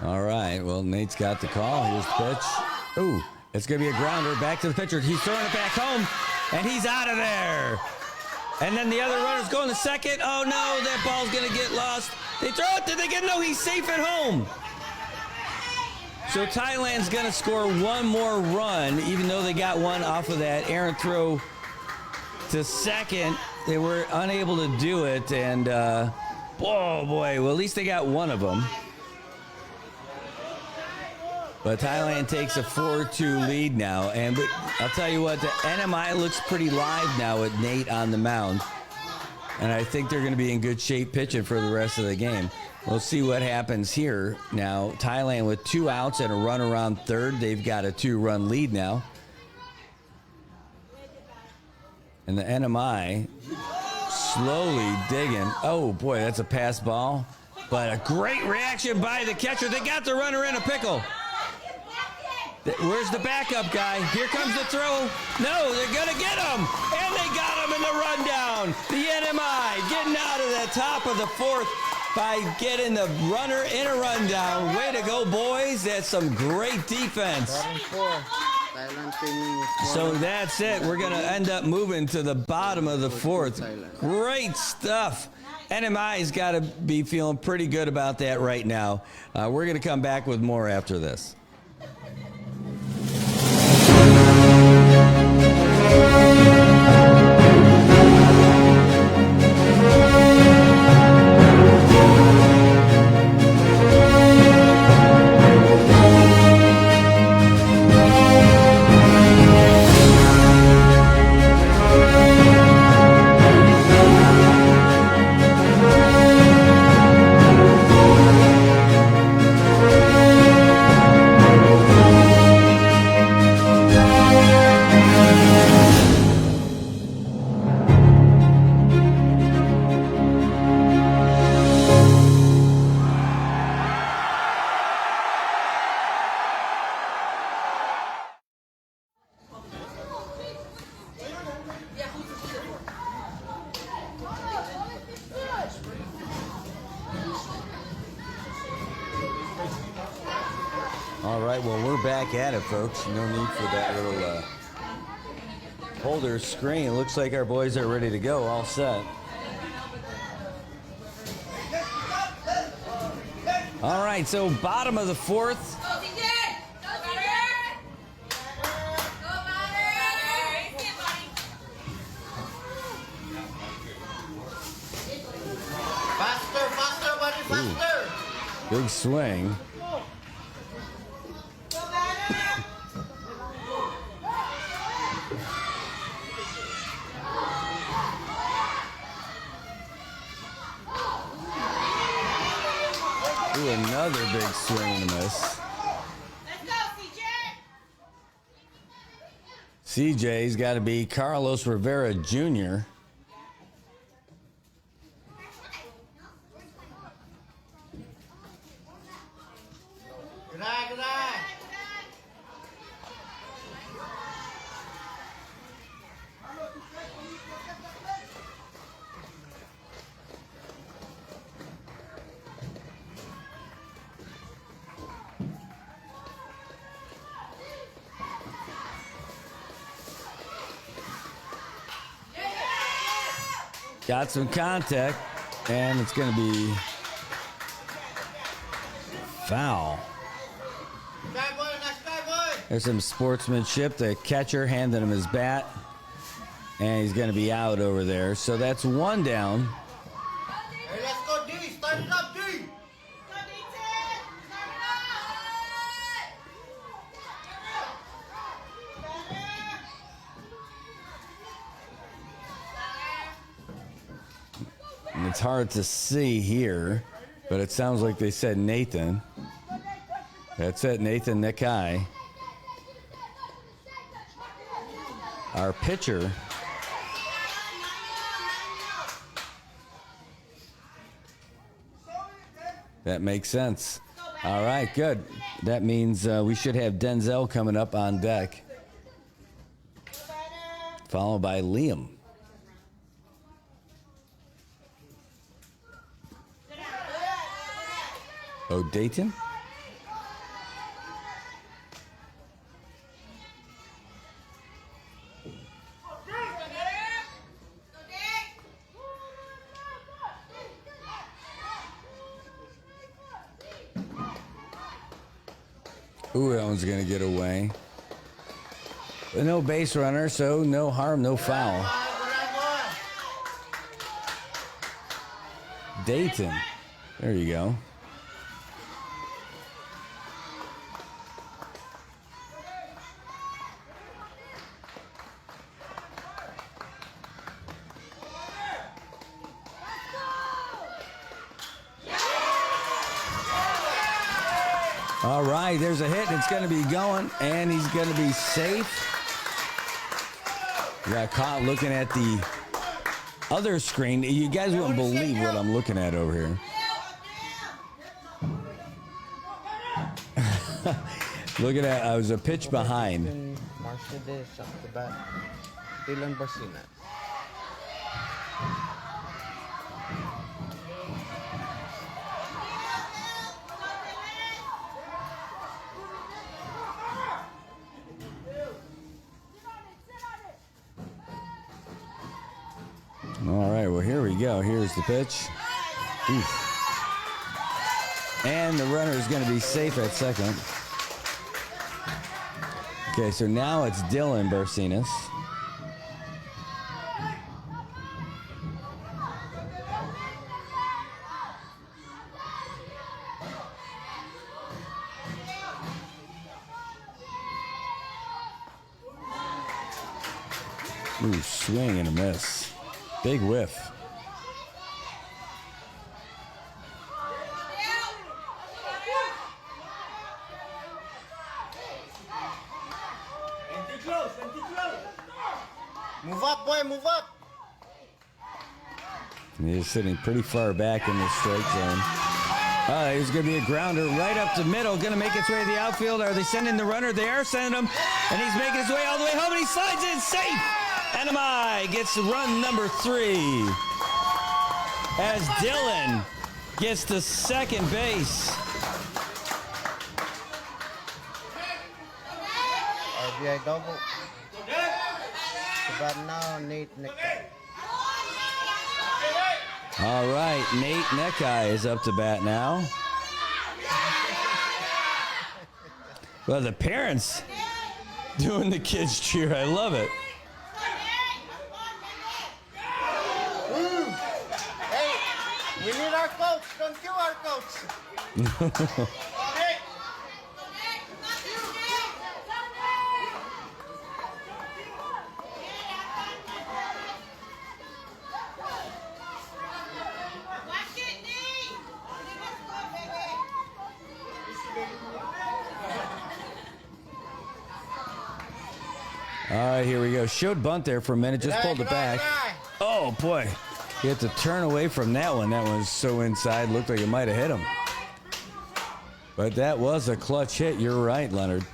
All right, well, Nate's got the call. Here's the pitch. Ooh, it's going to be a grounder. Back to the pitcher. He's throwing it back home, and he's out of there. And then the other runner's going to second. Oh, no, that ball's going to get lost. They throw it. Did they get? No, he's safe at home. So Thailand's going to score one more run, even though they got one off of that errant throw to second. They were unable to do it, and oh boy, well, at least they got one of them. But Thailand takes a 4-2 lead now, and I'll tell you what, the NMI looks pretty live now with Nate on the mound, and I think they're going to be in good shape pitching for the rest of the game. We'll see what happens here. Now, Thailand with 2 outs and a run around third. They've got a 2-run lead now. And the NMI slowly digging. Oh, boy, that's a pass ball. But a great reaction by the catcher. They got the runner in a pickle. Where's the backup guy? Here comes the throw. No, they're going to get him. And they got him in the rundown. The NMI getting out of the top of the fourth by getting the runner in a rundown. Way to go, boys. That's some great defense. So that's it. We're going to end up moving to the bottom of the fourth. Great stuff. NMI's got to be feeling pretty good about that right now. We're going to come back with more after this. All right, well, we're back at it, folks. No need for that little holder screen. It looks like our boys are ready to go, all set. All right, so bottom of the fourth. Go, DJ! Go, DJ! Go, Matter! Go, buddy! Faster, faster, buddy, faster. Big swing. Go, Matter! Ooh, another big swing and a miss. Let's go, CJ! CJ's got to be Carlos Rivera Jr. Good eye, good eye. Got some contact, and it's going to be foul. Sky boy, nice sky boy. There's some sportsmanship. The catcher handed him his bat, and he's going to be out over there. So that's one down. Hey, let's go, D. Start it up, D. Go, DJ! Start And it's hard to see here, but it sounds like they said Nathan. That's it, Nathan Nikai. Our pitcher. That makes sense. All right, good. That means we should have Denzel coming up on deck, followed by Liam. Oh, Dayton? Ooh, that one's going to get away. But no base runner, so no harm, no foul. Dayton. There you go. All right, there's a hit. It's going to be going, and he's going to be safe. Got caught looking at the other screen. You guys wouldn't believe what I'm looking at over here. Look at that. I was a pitch behind. Mercedes up the bat. Dylan Barcina. All right, well, here we go. Here's the pitch. Oof. And the runner is going to be safe at second. Okay, so now it's Dylan Barcinas. Ooh, swing and a miss. Big whiff. Move up, boy, move up. And he's sitting pretty far back in the strike zone. Here's going to be a grounder right up the middle. Going to make its way to the outfield. Are they sending the runner? They are sending him. And he's making his way all the way home, and he slides in safe. CNMI gets run number 3 as Dylan gets to second base. RBI double. About now, Nate Nickey. All right, Nate Neckeye is up to bat now. Well, the parents doing the kids cheer. I love it. Hey, we need our coach. Don't kill our coach. All right, here we go. Showed bunt there for a minute, just pulled it back. Oh, boy. He had to turn away from that one. That one was so inside, looked like it might have hit him. But that was a clutch hit. You're right, Leonard.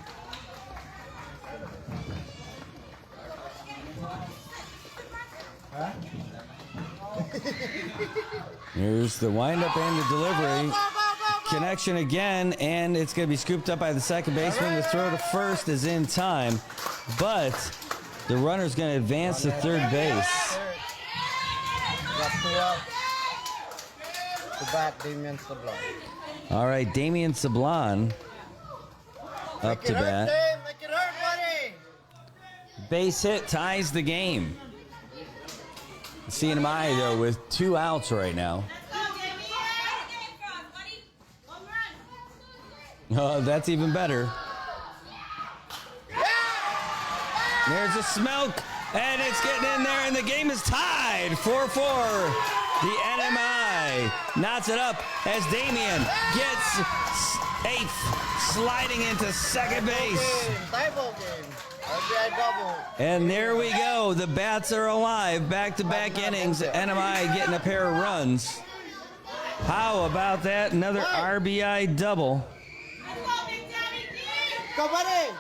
Here's the windup and the delivery. Connection again, and it's going to be scooped up by the second baseman. The throw to first is in time, but the runner's going to advance to third base. Got 2 out. To bat, Damian Sablon. All right, Damian Sablon up to bat. Make it hurt, buddy. Base hit ties the game. CNMI, though, with 2 outs right now. Oh, that's even better. There's a smoke, and it's getting in there, and the game is tied 4-4. The NMI knots it up as Damian gets 8th, sliding into second base. Tie ball game. RBI double. And there we go. The bats are alive. Back-to-back innings. NMI getting a pair of runs. How about that? Another RBI double. Go, buddy.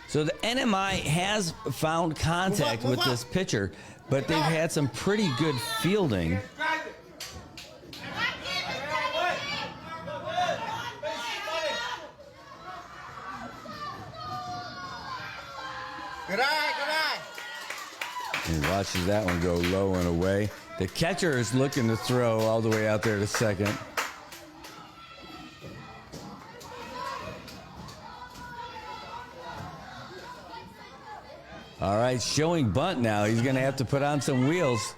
So the NMI has found contact with this pitcher, but they've had some pretty good fielding. Good eye. And watches that one go low and away. The catcher is looking to throw all the way out there to second. All right, showing bunt now. He's going to have to put on some wheels.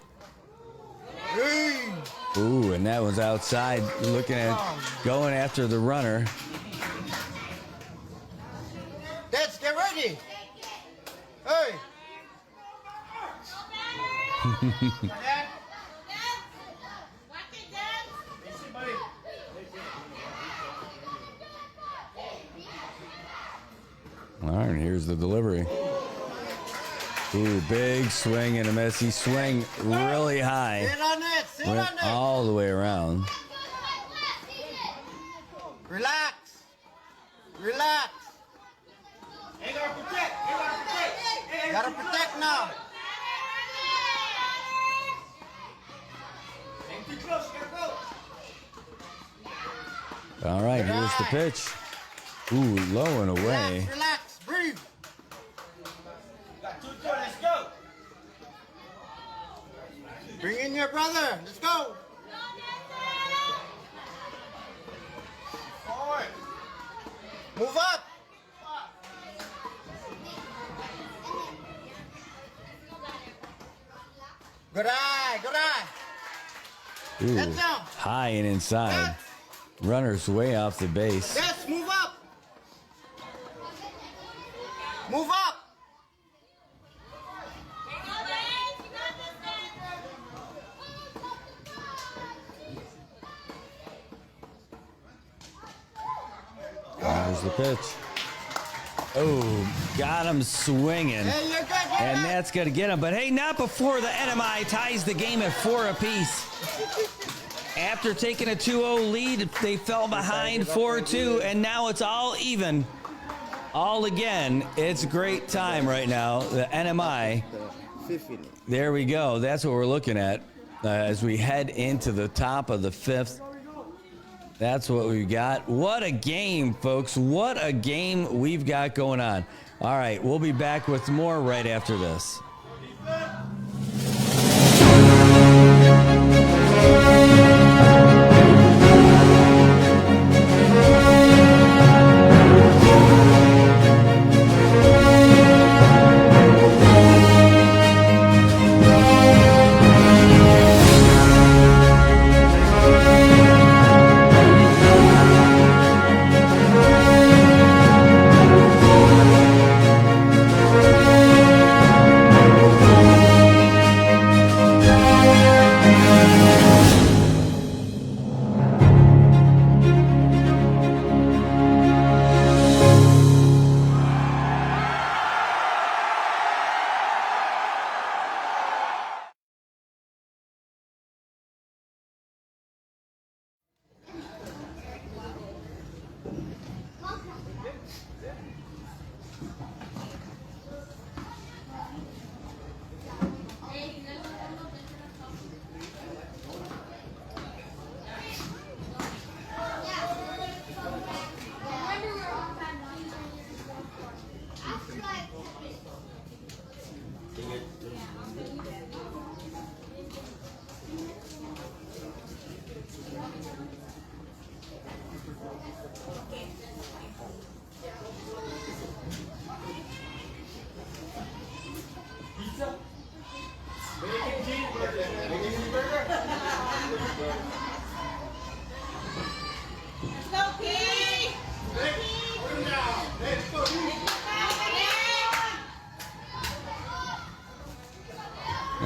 Ooh, and that was outside, looking at going after the runner. Let's get ready. Hey. All right, and here's the delivery. Ooh, big swing and a miss. He swung really high. Sit on it. Sit Went on it. all the way around. Relax. Relax. Hey, gotta protect. Hey, gotta protect. Hey, Gotta protect now. ain't too close. You gotta go. All right, here's the pitch. Ooh, low and away. Relax. Relax. Breathe. Got 2 to go. Let's go. Bring in your brother. Let's go. Forward. Move up. Good eye. Good eye. Ooh, That's down. high and inside. Runner's way off the base. Yes, move up. Move up. There's the pitch. Oh, got him swinging. Hey, you're good. And that's going to get him. But hey, not before the NMI ties the game at 4 apiece. After taking a 2-0 lead, they fell behind 4-2, and now it's all even. All again. It's a great time right now. The NMI. There we go. That's what we're looking at as we head into the top of the 5th. That's what we've got. What a game, folks. What a game we've got going on. All right, we'll be back with more right after this.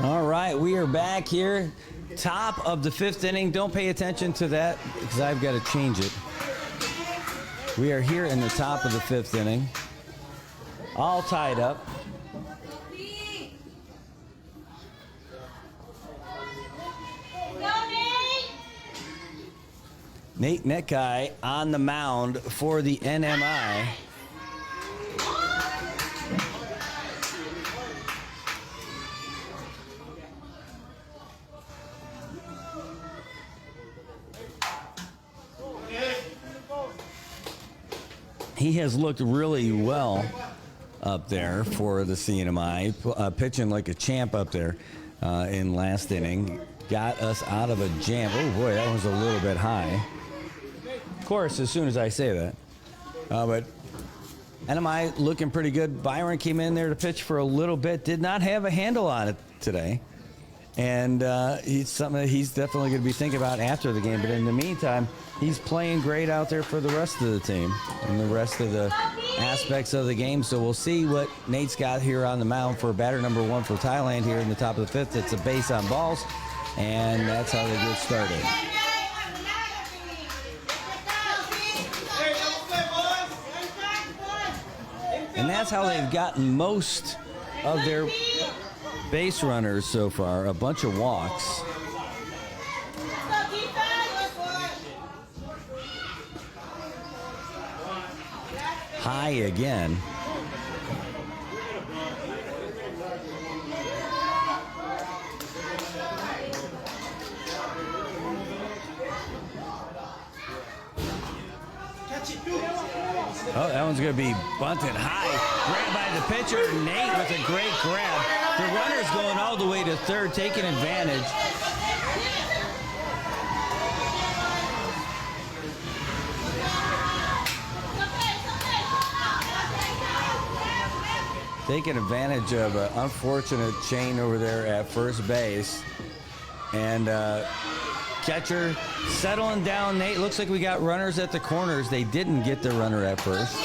All right, we are back here, top of the 5th inning. Don't pay attention to that because I've got to change it. We are here in the top of the 5th inning, all tied up. Nate Neckeye on the mound for the NMI. He has looked really well up there for the CNMI, pitching like a champ up there in last inning. Got us out of a jam. Oh boy, that was a little bit high. Of course, as soon as I say that. But NMI looking pretty good. Byron came in there to pitch for a little bit. Did not have a handle on it today. And he's something that he's definitely going to be thinking about after the game. But in the meantime, he's playing great out there for the rest of the team and the rest of the aspects of the game. So we'll see what Nate's got here on the mound for batter number 1 for Thailand here in the top of the 5th. It's a base on balls, and that's how they get started. And that's how they've gotten most of their base runners so far, a bunch of walks. High again. Oh, that one's going to be bunted high. Grabbed by the pitcher. Nate with a great grab. The runner's going all the way to third, taking advantage. Taking advantage of an unfortunate chain over there at first base. And catcher settling down. Nate, looks like we got runners at the corners. They didn't get the runner at first.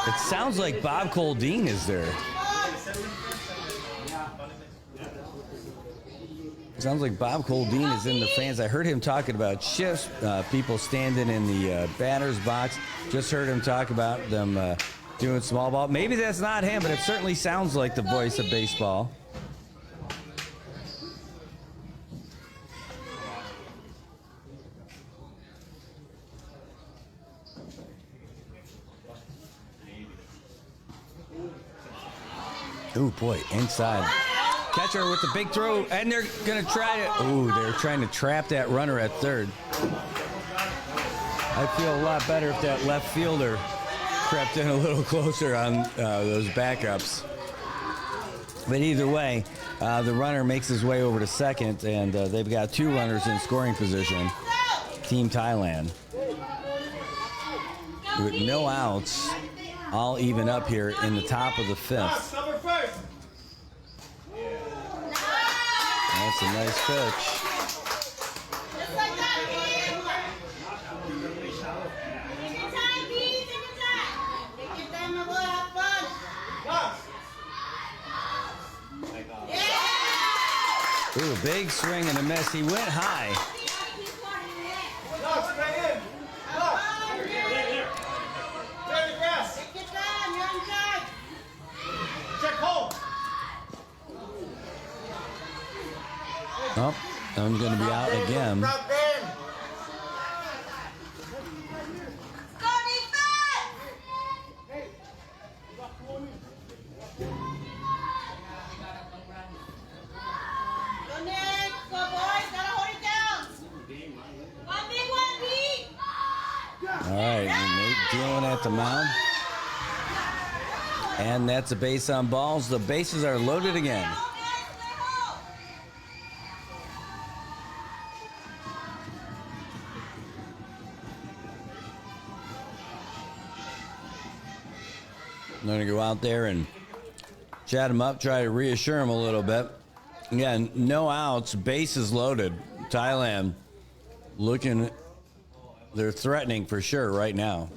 It sounds like Bob Coldine is there. Sounds like Bob Coldine is in the fans. I heard him talking about shifts, people standing in the batter's box. Just heard him talk about them doing small ball. Maybe that's not him, but it certainly sounds like the voice of baseball. Ooh, boy, inside. Catcher with the big throw, and they're going to try to... Ooh, they're trying to trap that runner at third. I feel a lot better if that left fielder crept in a little closer on those backups. But either way, the runner makes his way over to second, and they've got 2 runners in scoring position. Team Thailand. With no outs, all even up here in the top of the 5th. That's a nice pitch. Ooh, big swing and a miss. He went high. Oh, I'm going to be out again. All right, and Nate dealing at the mound. And that's a base on balls. The bases are loaded again. I'm going to go out there and chat him up, try to reassure him a little bit. Again, no outs, bases loaded. Thailand looking, they're threatening for sure right now.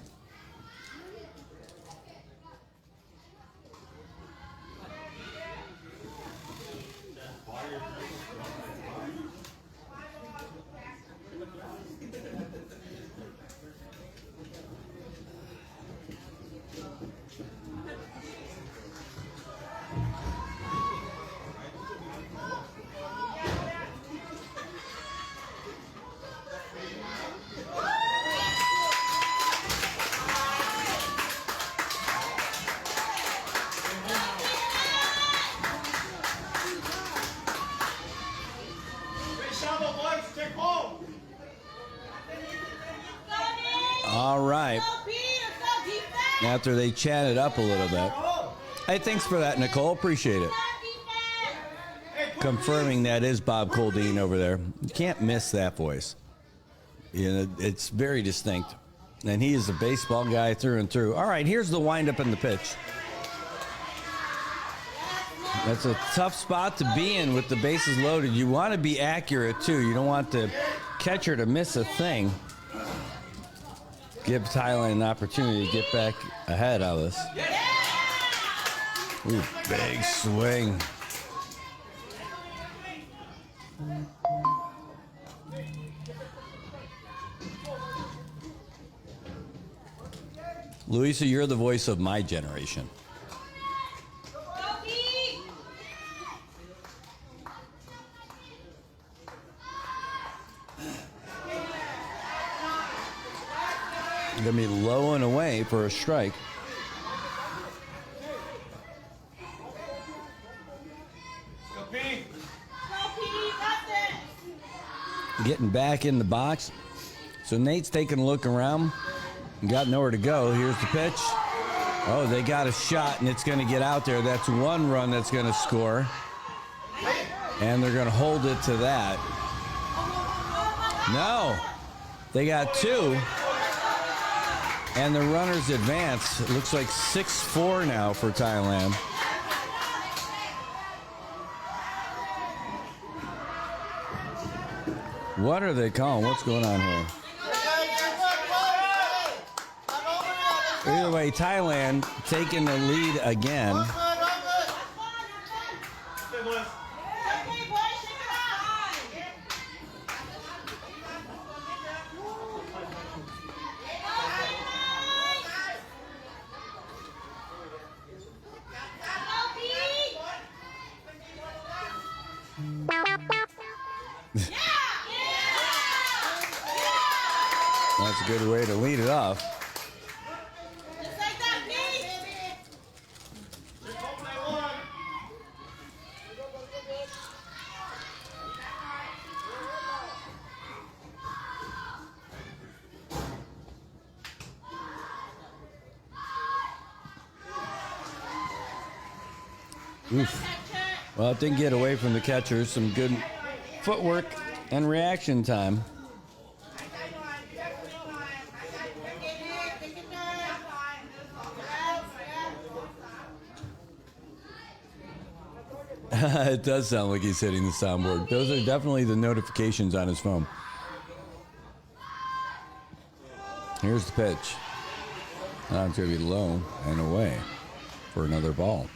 All right. After they chatted up a little bit. Hey, thanks for that, Nicole. Appreciate it. confirming that is Bob Coldine over there. You can't miss that voice. You know, it's very distinct. And he is a baseball guy through and through. All right, here's the windup in the pitch. That's a tough spot to be in with the bases loaded. You want to be accurate, too. You don't want the catcher to miss a thing. Give Thailand an opportunity to get back ahead of us. Ooh, big swing. Luisa, you're the voice of my generation. Gonna be low and away for a strike. Getting back in the box. So Nate's taking a look around. Got nowhere to go. Here's the pitch. Oh, they got a shot, and it's going to get out there. That's one run that's going to score. And they're going to hold it to that. No. They got two. And the runners advance. It looks like 6-4 now for Thailand. What are they calling? What's going on here? Either way, Thailand taking the lead again. That's a good way to lead it off. Oof. Well, it didn't get away from the catcher. Some good footwork and reaction time. It does sound like he's hitting the soundboard. Those are definitely the notifications on his phone. Here's the pitch. Now it's going to be low and away for another ball.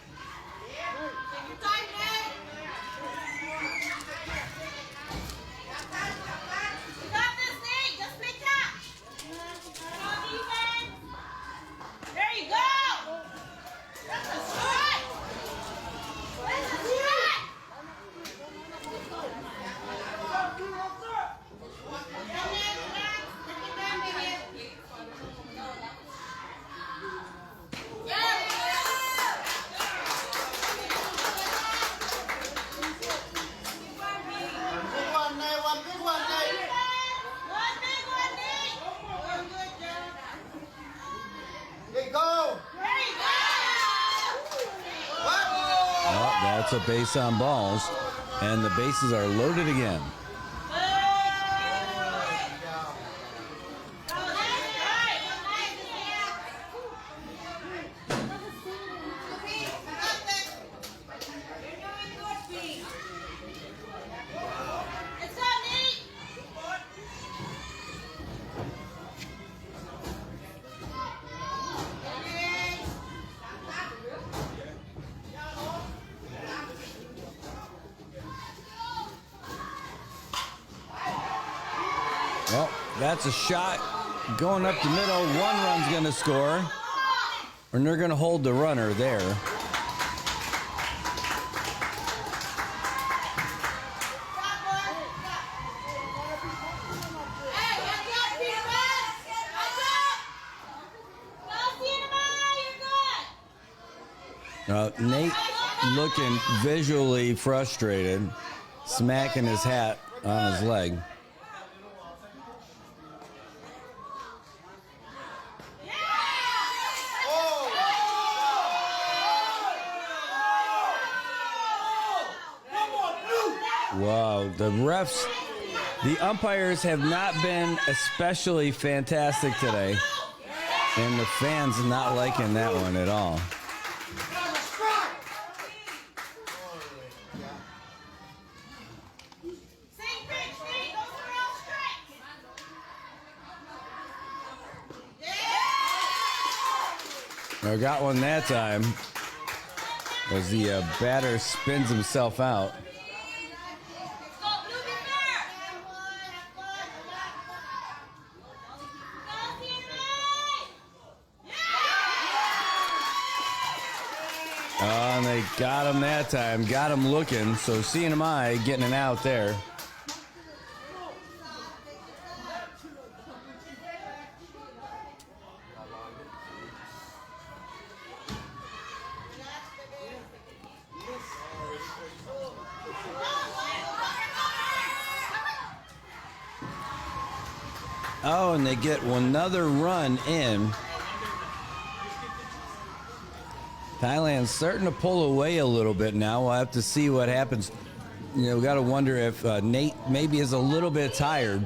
That's a base on balls, and the bases are loaded again. Well, that's a shot going up the middle. One run's going to score, and they're going to hold the runner there. Nate looking visually frustrated, smacking his hat on his leg. Wow, the refs, the umpires have not been especially fantastic today. And the fans not liking that one at all. I got one that time as the batter spins himself out. And they got him that time, got him looking, so CNMI getting an out there. Oh, and they get another run in. Thailand's starting to pull away a little bit now. We'll have to see what happens. You know, we got to wonder if Nate maybe is a little bit tired.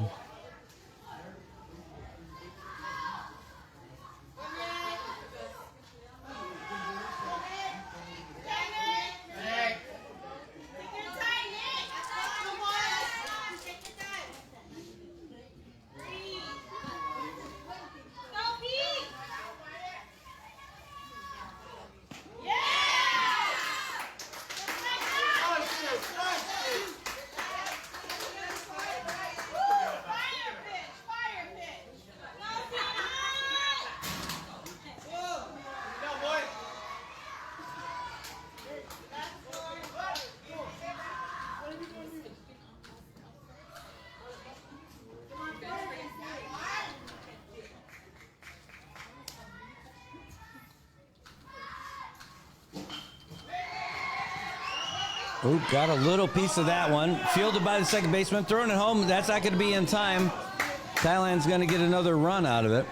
Ooh, got a little piece of that one. Fielded by the second baseman, throwing it home. That's not going to be in time. Thailand's going to get another run out of it.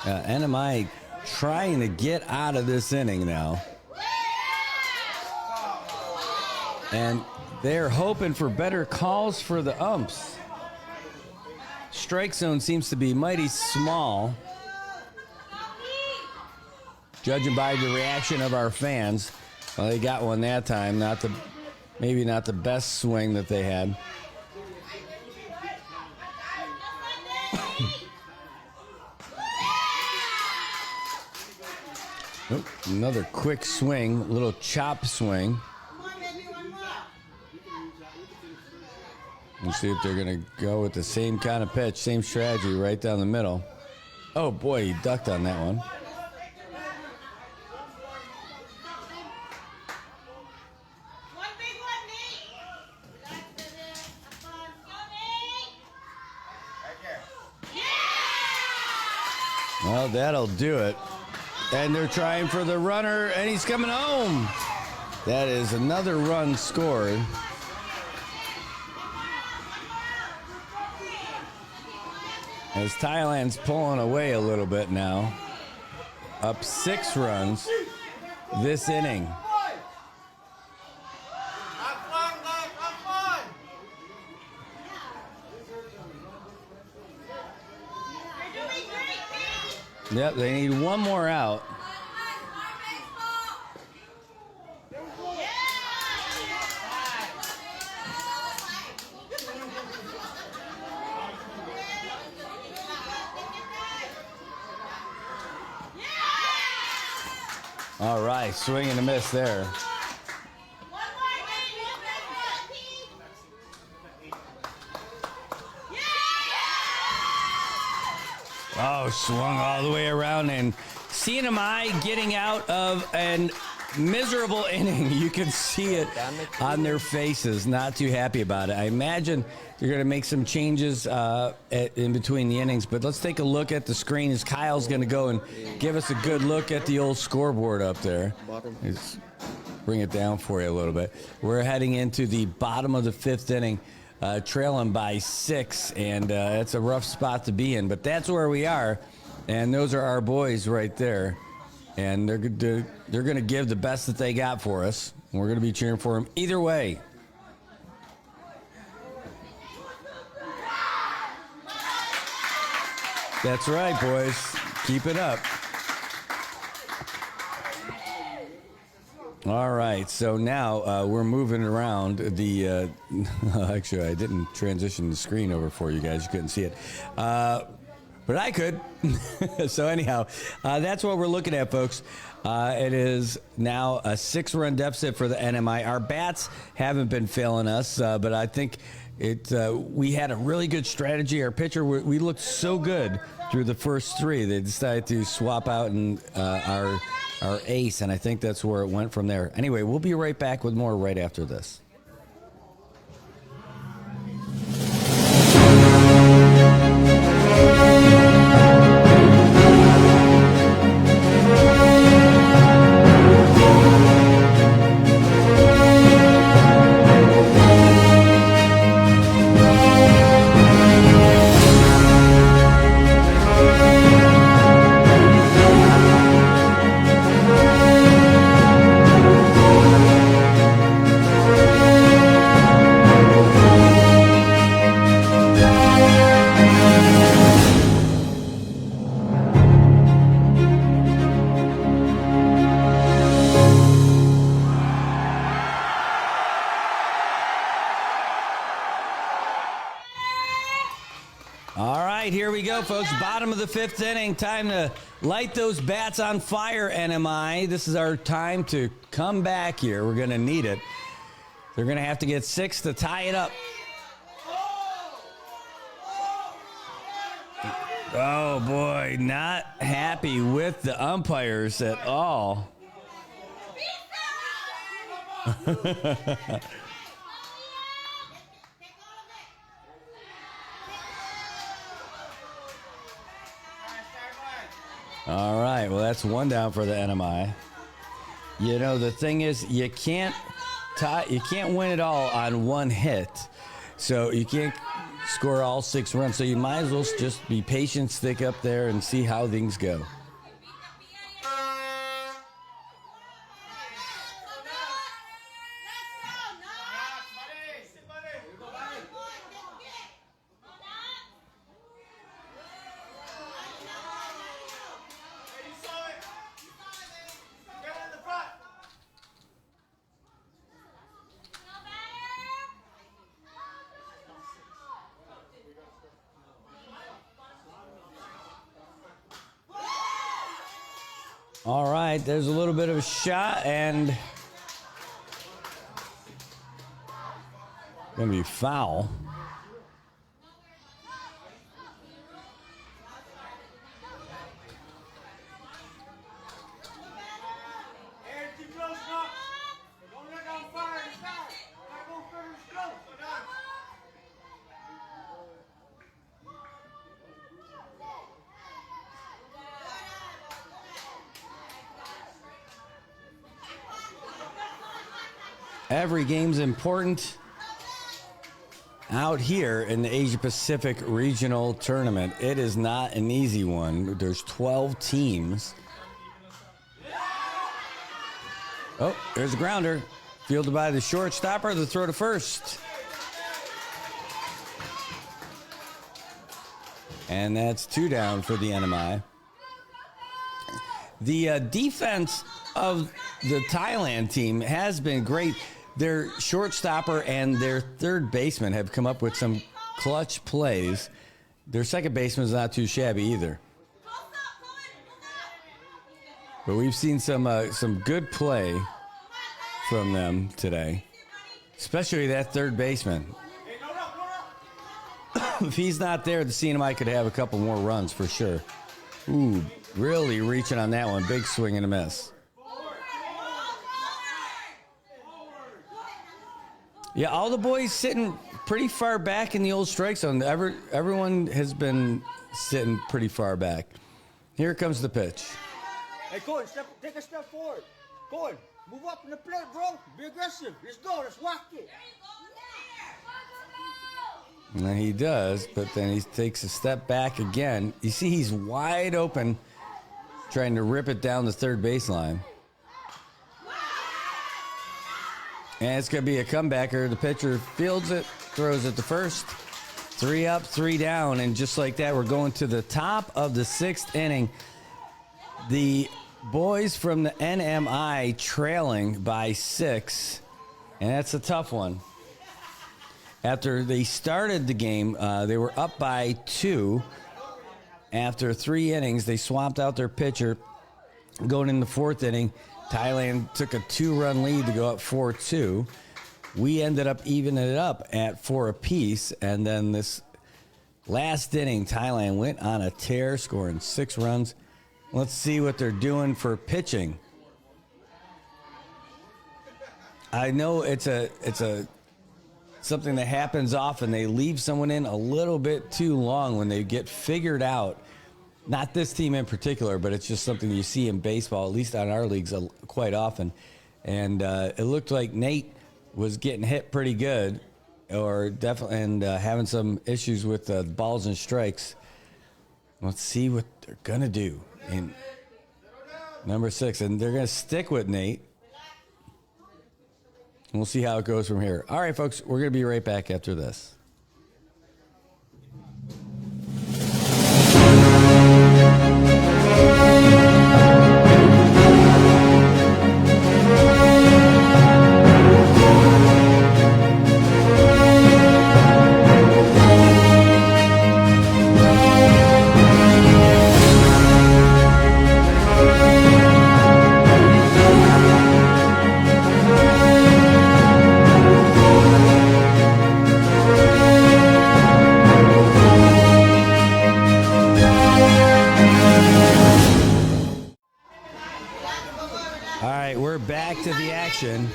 NMI trying to get out of this inning now. And they're hoping for better calls for the umps. Strike zone seems to be mighty small, judging by the reaction of our fans. Well, they got one that time. Maybe not the best swing that they had. Oh, another quick swing, little chop swing. Let's see if they're going to go with the same kind of pitch, same strategy right down the middle. Oh boy, he ducked on that one. Well, that'll do it. And they're trying for the runner, and he's coming home. That is another run scored. As Thailand's pulling away a little bit now. Up 6 runs this inning. Yep, they need one more out. All right, swing and a miss there. Oh, swung all the way around, and CNMI getting out of an miserable inning. You can see it on their faces. Not too happy about it. I imagine they're going to make some changes in between the innings, but let's take a look at the screen as Kyle's going to go and give us a good look at the old scoreboard up there. Let's bring it down for you a little bit. We're heading into the bottom of the fifth inning. Trailing by 6, and it's a rough spot to be in, but that's where we are, and those are our boys right there, and they're going to give the best that they got for us, and we're going to be cheering for them either way. That's right, boys. Keep it up. All right, so now we're moving around the, actually, I didn't transition the screen over for you guys. You couldn't see it, but I could. So anyhow, that's what we're looking at, folks. It is now a 6-run deficit for the NMI. Our bats haven't been failing us, but I think we had a really good strategy. Our pitcher, we looked so good through the first 3. They decided to swap out and our ace, and I think that's where it went from there. Anyway, we'll be right back with more right after this. Here we go, folks. Bottom of the 5th inning. Time to light those bats on fire, NMI. This is our time to come back here. We're going to need it. They're going to have to get 6 to tie it up. Oh, boy. Not happy with the umpires at all. All right, well, that's 1 down for the NMI. You know, the thing is, you can't win it all on 1 hit. So you can't score all 6 runs. So you might as well just be patient, stick up there, and see how things go. All right, there's a little bit of a shot, and gonna be foul. Every game's important out here in the Asia Pacific Regional Tournament. It is not an easy one. There's 12 teams. Oh, there's a grounder. Fielded by the shortstopper. The throw to first. And that's 2 down for the NMI. The defense of the Thailand team has been great. Their shortstopper and their third baseman have come up with some clutch plays. Their second baseman is not too shabby either. But we've seen some good play from them today, especially that third baseman. If he's not there, the CNMI could have a couple more runs for sure. Ooh, really reaching on that one. Big swing and a miss. Yeah, all the boys sitting pretty far back in the old strike zone. Everyone has been sitting pretty far back. Here comes the pitch. Hey, Cohen, take a step forward. Cohen, move up in the plate, bro. Be aggressive. Let's go. Let's walk it. And he does, but then he takes a step back again. You see he's wide open, trying to rip it down the third baseline. And it's going to be a comebacker. The pitcher fields it, throws it to first. 3 up, 3 down, and just like that, we're going to the top of the 6th inning. The boys from the NMI trailing by 6, and that's a tough one. After they started the game, they were up by 2. After 3 innings, they swapped out their pitcher. Going in the 4th inning, Thailand took a 2-run lead to go up 4-2. We ended up evening it up at 4 apiece, and then this last inning, Thailand went on a tear, scoring 6 runs. Let's see what they're doing for pitching. I know it's something that happens often. They leave someone in a little bit too long when they get figured out. Not this team in particular, but it's just something you see in baseball, at least on our leagues, quite often. And it looked like Nate was getting hit pretty good, or definitely, and having some issues with balls and strikes. Let's see what they're gonna do in number 6, and they're gonna stick with Nate. And we'll see how it goes from here. All right, folks, we're gonna be right back after this. Back to the action.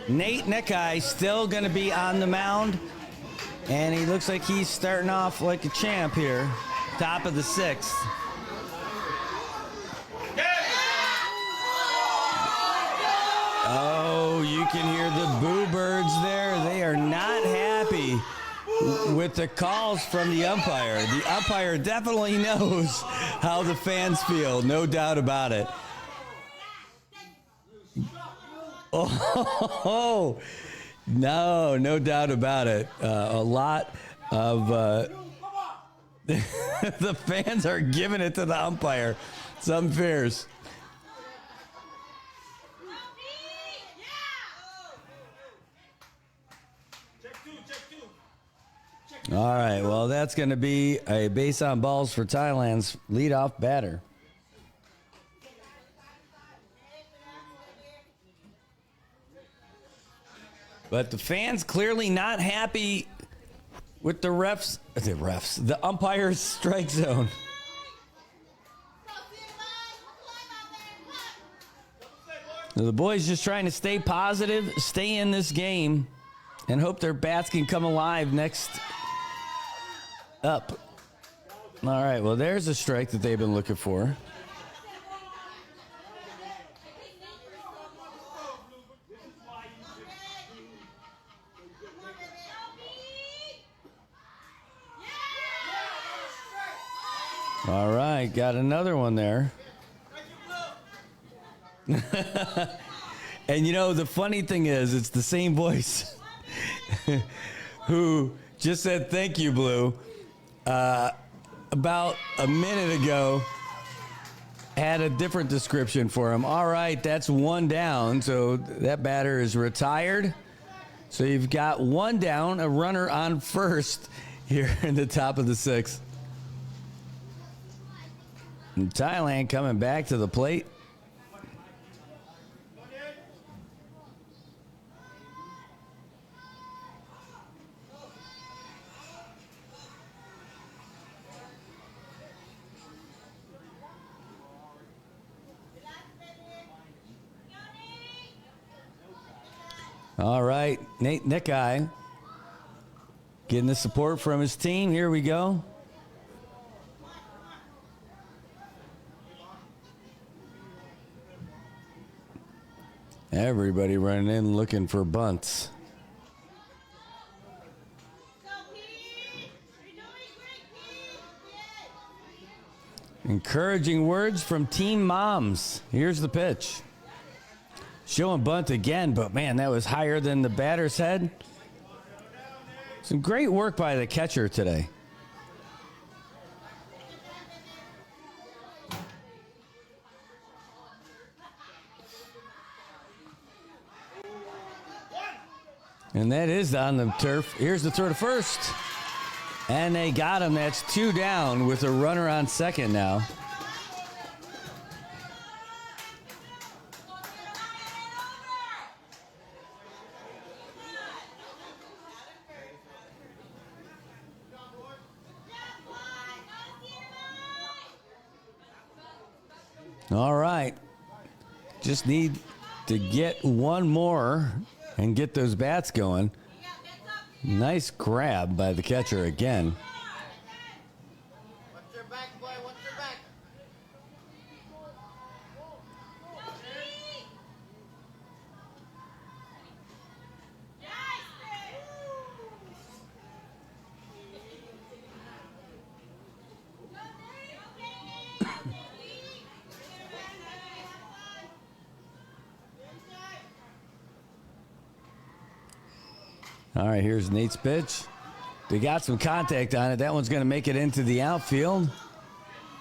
Nate Neckeye still going to be on the mound, and he looks like he's starting off like a champ here. Top of the 6th. Oh, you can hear the boo birds there. They are not happy with the calls from the umpire. The umpire definitely knows how the fans feel, no doubt about it. Oh, no doubt about it. A lot of the fans are giving it to the umpire. Some fierce. All right, well, that's going to be a base on balls for Thailand's leadoff batter. But the fans clearly not happy with the the umpire's strike zone. The boys just trying to stay positive, stay in this game, and hope their bats can come alive next up. All right, well, there's a strike that they've been looking for. All right, got another one there. And you know, the funny thing is, it's the same voice who just said thank you, Blue, about a minute ago, had a different description for him. All right, that's 1 down, so that batter is retired. So you've got 1 down, a runner on first here in the top of the 6th. And Thailand coming back to the plate. All right, Nick Eye getting the support from his team. Here we go. Everybody running in looking for bunts. Encouraging words from team moms. Here's the pitch. Showing bunt again, but man, that was higher than the batter's head. Some great work by the catcher today. And that is on the turf. Here's the throw to first. And they got him. That's 2 down with a runner on second now. All right. Just need to get one more and get those bats going. Nice grab by the catcher again. Watch your back, boy. Watch your back. All right, here's Nate's pitch. They got some contact on it. That one's going to make it into the outfield.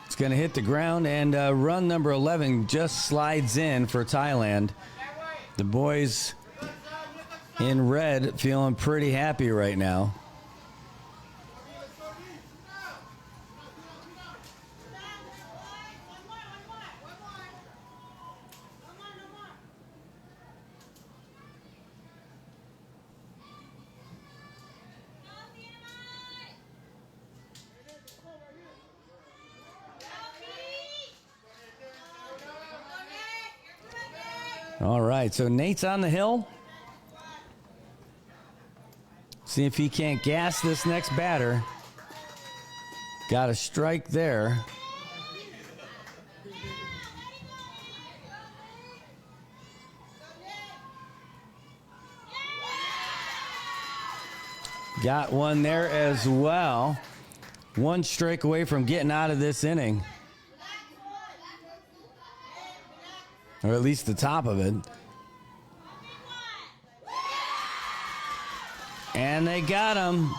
It's going to hit the ground, and run number 11 just slides in for Thailand. The boys in red feeling pretty happy right now. All right, so Nate's on the hill. See if he can't gas this next batter. Got a strike there. Got one there as well. One strike away from getting out of this inning. Or at least the top of it. And they got him.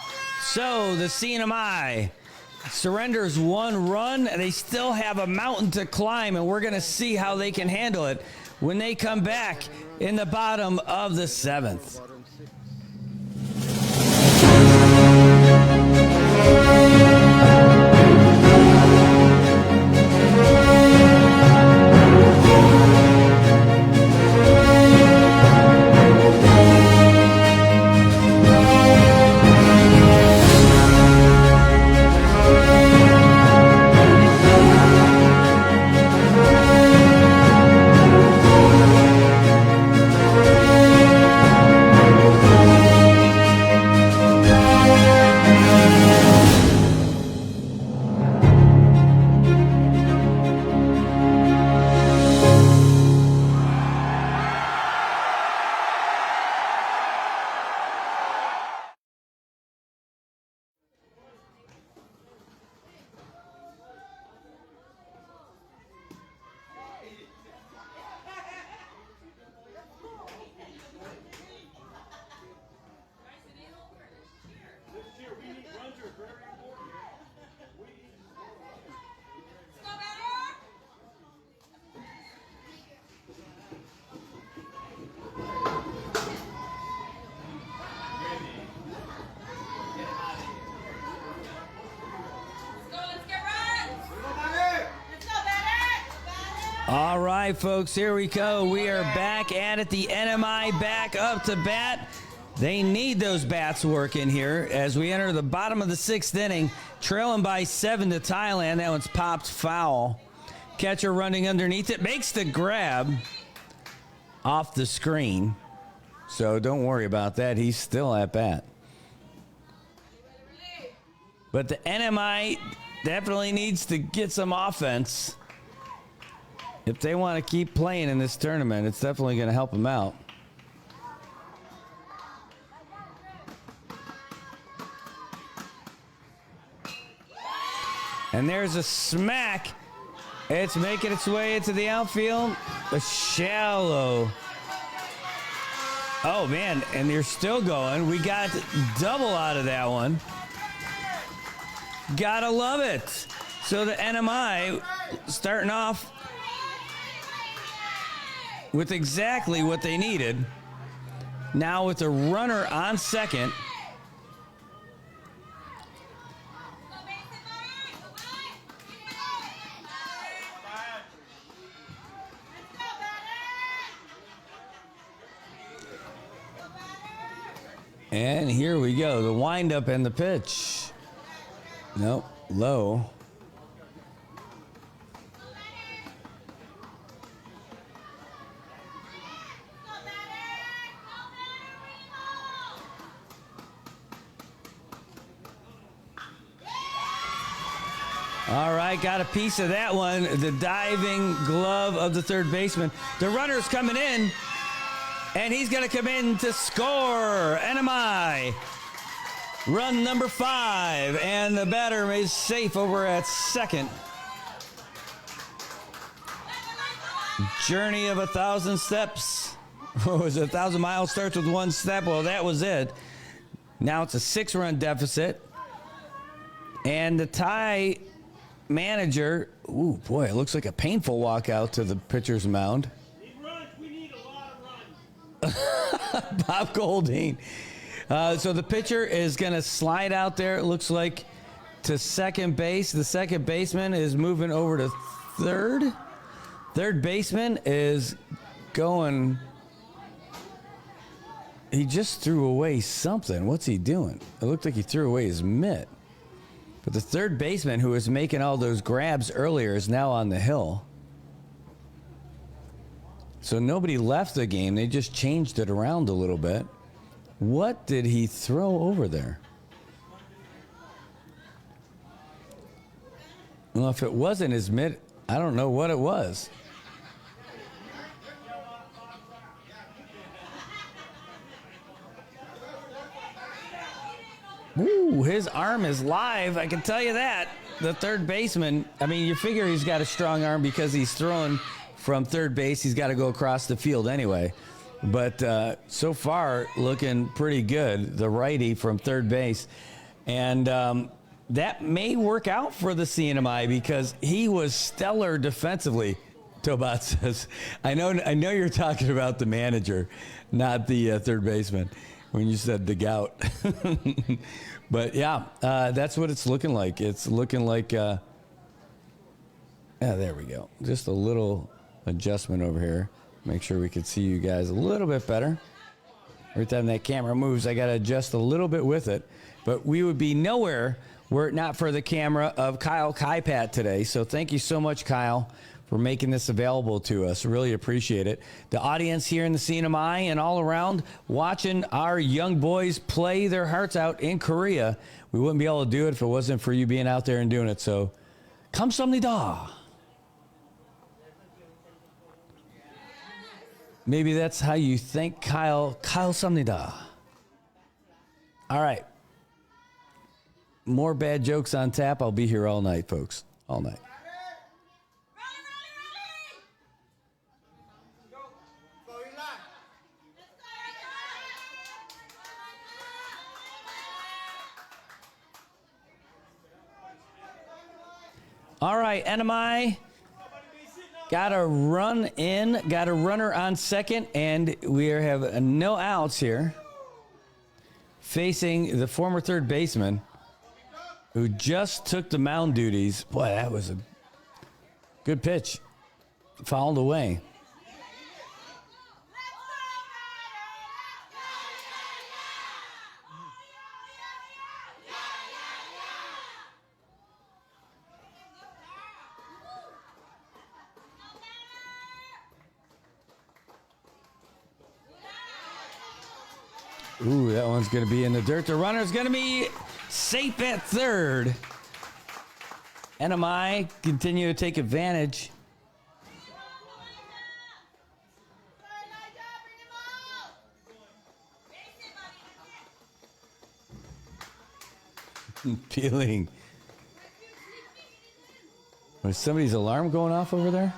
So the CNMI surrenders 1 run. They still have a mountain to climb, and we're going to see how they can handle it when they come back in the bottom of the 7th. All right, folks, here we go. We are back at it. The NMI back up to bat. They need those bats working here as we enter the bottom of the 6th inning, trailing by 7 to Thailand. That one's popped foul. Catcher running underneath it, makes the grab off the screen. So don't worry about that. He's still at bat. But the NMI definitely needs to get some offense. If they want to keep playing in this tournament, it's definitely going to help them out. And there's a smack. It's making its way into the outfield. A shallow. Oh, man, and they're still going. We got double out of that one. Gotta love it. So the NMI starting off with exactly what they needed. Now with a runner on second. And here we go, the windup and the pitch. Nope, low. All right, got a piece of that one. The diving glove of the third baseman. The runner's coming in, and he's going to come in to score. NMI, run number 5, and the batter is safe over at second. Journey of 1,000 steps. What was it? 1,000 miles starts with one step. Well, that was it. Now it's a 6-run deficit. And the Thai manager, ooh, boy, it looks like a painful walk out to the pitcher's mound. We need a lot of runs. Bob Golding. So the pitcher is going to slide out there, it looks like, to second base. The second baseman is moving over to third. Third baseman is going. He just threw away something. What's he doing? It looked like he threw away his mitt. But the third baseman, who was making all those grabs earlier, is now on the hill. So nobody left the game. They just changed it around a little bit. What did he throw over there? Well, if it wasn't his mitt, I don't know what it was. Ooh, his arm is live, I can tell you that. The third baseman, I mean, you figure he's got a strong arm because he's throwing from third base. He's got to go across the field anyway. But so far, looking pretty good, the righty from third base. And that may work out for the CNMI because he was stellar defensively, Tobat says. I know you're talking about the manager, not the third baseman, when you said the gout. But yeah, that's what it's looking like. It's looking like, yeah, there we go. Just a little adjustment over here. Make sure we can see you guys a little bit better. Every time that camera moves, I got to adjust a little bit with it. But we would be nowhere were it not for the camera of Kyle Kaipat today. So thank you so much, Kyle, for making this available to us. Really appreciate it. The audience here in the CNMI and all around watching our young boys play their hearts out in Korea. We wouldn't be able to do it if it wasn't for you being out there and doing it. So, 감사합니다. Maybe that's how you thank Kyle. 감사합니다. All right. More bad jokes on tap. I'll be here all night, folks. All night. All right, NMI got a run in, got a runner on second, and we have no outs here. Facing the former third baseman who just took the mound duties. Boy, that was a good pitch. Fouled away. Ooh, that one's going to be in the dirt. The runner's going to be safe at third. NMI continue to take advantage. Peeling. Was somebody's alarm going off over there?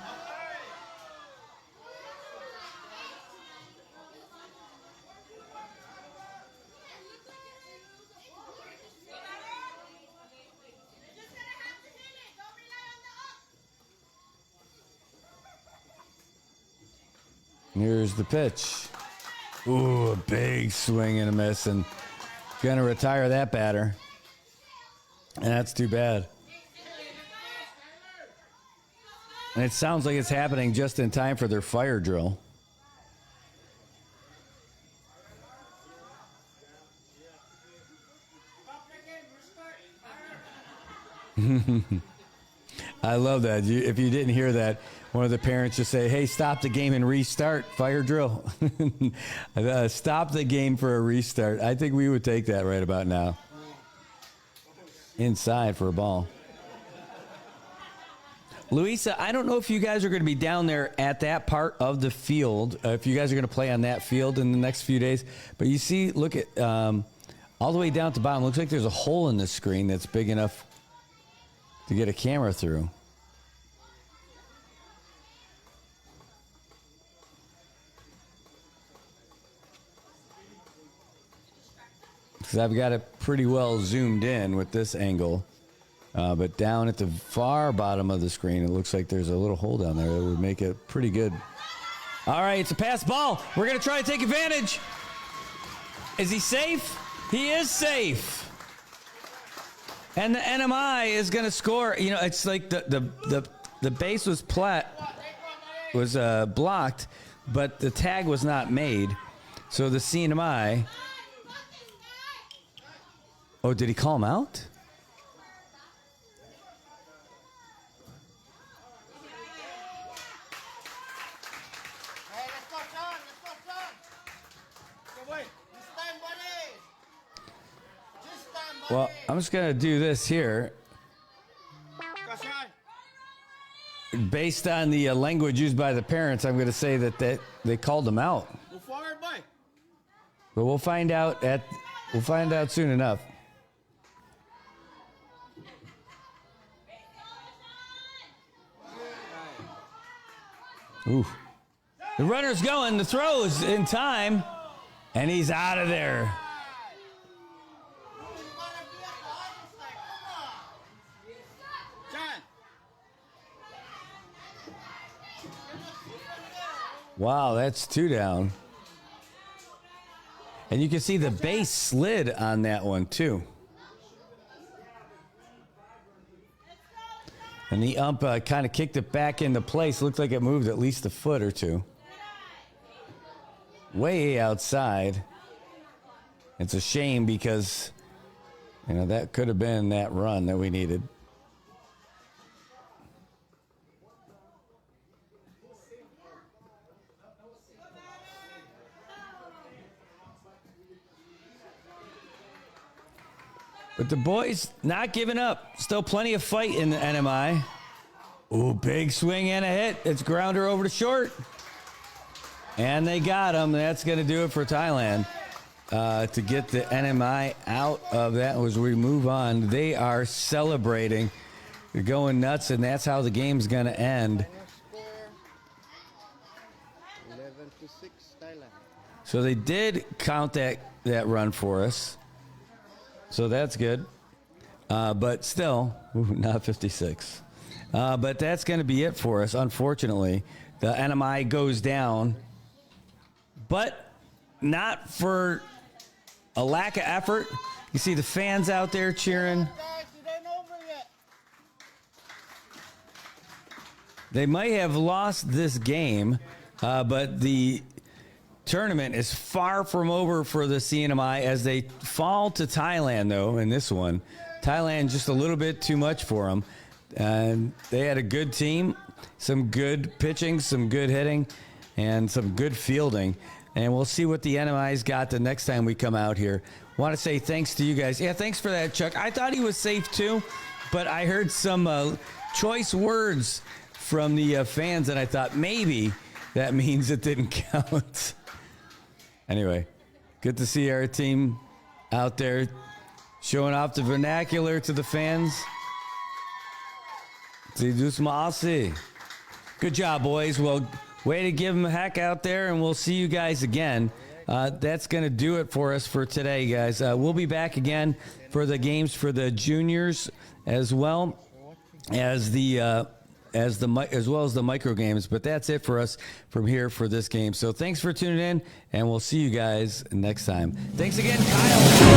Here's the pitch. Ooh, a big swing and a miss, and gonna retire that batter. And that's too bad. And it sounds like it's happening just in time for their fire drill. I love that. If you didn't hear that, one of the parents just say, hey, stop the game and restart, fire drill. Stop the game for a restart. I think we would take that right about now. Inside for a ball. Luisa, I don't know if you guys are going to be down there at that part of the field, if you guys are going to play on that field in the next few days, but you see, look at all the way down at the bottom, looks like there's a hole in the screen that's big enough to get a camera through. Because I've got it pretty well zoomed in with this angle. But down at the far bottom of the screen, it looks like there's a little hole down there that would make it pretty good. All right, it's a pass ball. We're going to try to take advantage. Is he safe? He is safe. And the NMI is going to score. You know, it's like the base was blocked, but the tag was not made. So the CNMI. Oh, did he call him out? Hey, let's go, Sean. Let's go, Sean. Go, boy. This time, buddy. This time, buddy. Well, I'm just going to do this here. Go, Sean. Based on the language used by the parents, I'm going to say that they called him out. Move forward, boy. But we'll find out soon enough. Ooh. The runner's going, the throw is in time, and he's out of there. Wow, that's 2 down. And you can see the base slid on that one, too. And the ump kind of kicked it back into place. Looked like it moved at least a foot or two. Way outside. It's a shame because, you know, that could have been that run that we needed. But the boys not giving up. Still plenty of fight in the NMI. Ooh, big swing and a hit. It's grounder over to short. And they got him. That's going to do it for Thailand. To get the NMI out of that as we move on. They are celebrating. They're going nuts, and that's how the game's going to end. 11-6 Thailand. So they did count that run for us. So that's good. But still, not 56. But that's going to be it for us, unfortunately. The NMI goes down. But not for a lack of effort. You see the fans out there cheering. Guys, it ain't over yet. They might have lost this game, but the tournament is far from over for the CNMI as they fall to Thailand, though, in this one. Thailand just a little bit too much for them. And they had a good team, some good pitching, some good hitting, and some good fielding. and we'll see what the NMI's got the next time we come out here. Want to say thanks to you guys. Yeah, thanks for that, Chuck. I thought he was safe too, but I heard some choice words from the fans, and I thought maybe that means it didn't count. Anyway, good to see our team out there showing off the vernacular to the fans. Good job, boys. Well, way to give them a heck out there, and we'll see you guys again. That's going to do it for us for today, guys. We'll be back again for the games for the juniors as well as the micro games. But that's it for us from here for this game. So thanks for tuning in, and we'll see you guys next time. Thanks again, Kyle.